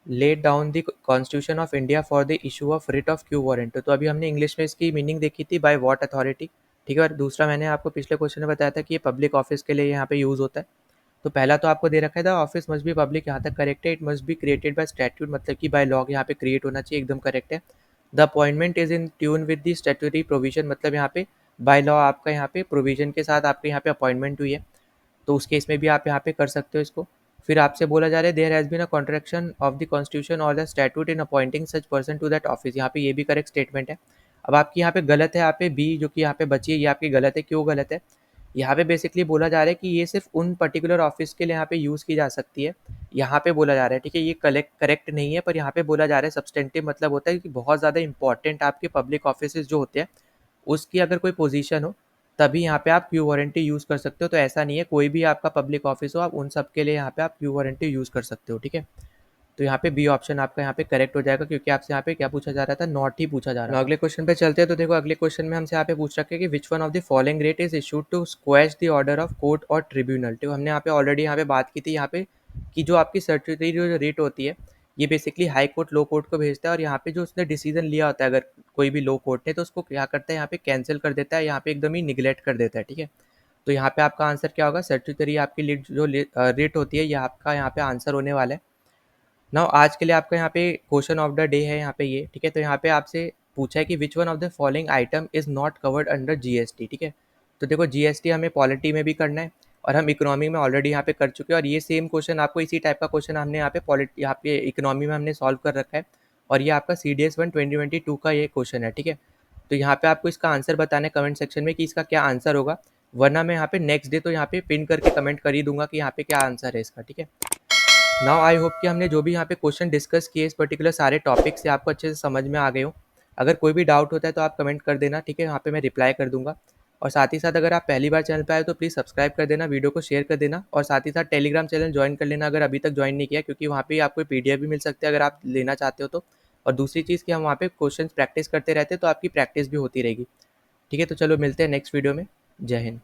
laid down the constitution of India for the issue of writ of Q warrant. तो अभी हमने इंग्लिश में इसकी मीनिंग देखी थी बाय व्हाट अथॉरिटी। ठीक है, और दूसरा मैंने आपको पिछले क्वेश्चन में बताया था कि ये पब्लिक ऑफिस के लिए यहाँ पे यूज़ होता है। तो पहला तो आपको दे रखा है the office must be public, यहाँ तक करेक्ट है। It must be created by statute, मतलब कि बाय लॉ यहाँ पे क्रिएट होना चाहिए, एकदम करेक्ट है। The appointment is in tune with the statutory provision, मतलब यहाँ पे बाय लॉ आपका यहाँ पे प्रोविजन के साथ आपके यहाँ पे अपॉइंटमेंट हुई है, तो उस केस में भी आप यहाँ पे कर सकते हो इसको। फिर आपसे बोला जा रहा है there has been a contraction of the constitution और the statute in appointing such person to that office. यहाँ पे ये भी करेक्ट स्टेटमेंट है। अब आपकी यहाँ पे गलत है, यहाँ पे बी जो कि यहाँ पे बची है, ये आपकी गलत है। क्यों गलत है? यहाँ पे बेसिकली बोला जा रहा है कि ये सिर्फ उन पर्टिकुलर ऑफिस के लिए यहाँ पे यूज़ की जा सकती है, यहाँ पे बोला जा रहा है। ठीक है, ये करेक्ट नहीं है, पर यहाँ पे बोला जा रहा है सब्सटेंटिव, मतलब होता है कि बहुत ज़्यादा इंपॉर्टेंट आपके पब्लिक ऑफिस जो होते हैं उसकी अगर कोई पोजीशन हो तभी यहाँ पे आप क्यू वारंटी यूज़ कर सकते हो। तो ऐसा नहीं है, कोई भी आपका पब्लिक ऑफिस हो आप उन सब के लिए यहाँ पे आप क्यू वारंटी यूज़ कर सकते हो। ठीक है, तो यहाँ पे बी ऑप्शन आपका यहाँ पे करेक्ट हो जाएगा, क्योंकि आपसे यहाँ पे क्या पूछा जा रहा था, नॉट ही पूछा जा रहा है। अगले क्वेश्चन पे चलते हैं। तो देखो अगले क्वेश्चन में हमसे यहाँ पे पूछ रखे कि which one of the following writ is issued to squash the order of court और ट्रिब्यूनल। तो हमने यहाँ पे ऑलरेडी यहाँ पे बात की थी यहाँ पे कि जो आपकी सर्टिटरी जो रेट होती है ये बेसिकली हाई कोर्ट लो कोर्ट को भेजता है, और यहाँ पे जो उसने डिसीजन लिया होता है अगर कोई भी लो कोर्ट ने, तो उसको क्या करता है यहाँ पे कैंसिल कर देता है, यहाँ पे एकदम ही निगलेक्ट कर देता है। ठीक है, तो यहाँ पे आपका आंसर क्या होगा, सर्टिटरी आपकी जो रेट होती है ये आपका यहाँ पे आंसर होने वाला है। नाउ आज के लिए आपका यहाँ पे क्वेश्चन ऑफ द डे है यहाँ पे ये। ठीक है, तो यहाँ पे आपसे पूछा है कि which one of the following item is not covered under GST. ठीक है, तो देखो जीएसटी हमें पॉलिटी में भी करना है और हम इकोनॉमी में ऑलरेडी यहाँ पे कर चुके हैं, और ये सेम क्वेश्चन आपको इसी टाइप का क्वेश्चन हमने यहाँ पे इकोनॉमी में हमने सॉल्व कर रखा है, और ये आपका CDS 1 2022 का ये क्वेश्चन है। ठीक है, तो यहाँ पे आपको इसका आंसर बताना है कमेंट सेक्शन में कि इसका क्या आंसर होगा, वरना मैं यहाँ पे नेक्स्ट डे तो यहाँ पे पिन करके कमेंट कर ही दूंगा कि यहाँ पे क्या आंसर है इसका। ठीक है, नाउ आई होप कि हमने जो भी यहाँ पे क्वेश्चन डिस्कस किए इस पर्टिकुलर सारे टॉपिक से आपको अच्छे से समझ में आ गए हो। अगर कोई भी डाउट होता है तो आप कमेंट कर देना। ठीक है, यहाँ पे मैं रिप्लाई कर दूंगा। और साथ ही साथ अगर आप पहली बार चैनल पे आए तो प्लीज़ सब्सक्राइब कर देना, वीडियो को शेयर कर देना, और साथ ही साथ टेलीग्राम चैनल ज्वाइन कर लेना अगर अभी तक ज्वाइन नहीं किया, क्योंकि वहाँ पे आपको PDF भी मिल सकते हैं अगर आप लेना चाहते हो तो। और दूसरी चीज़ कि हम वहाँ पे क्वेश्चन प्रैक्टिस करते रहते हैं, तो आपकी प्रैक्टिस भी होती रहेगी। ठीक है, तो चलो मिलते हैं नेक्स्ट वीडियो में। जय हिंद।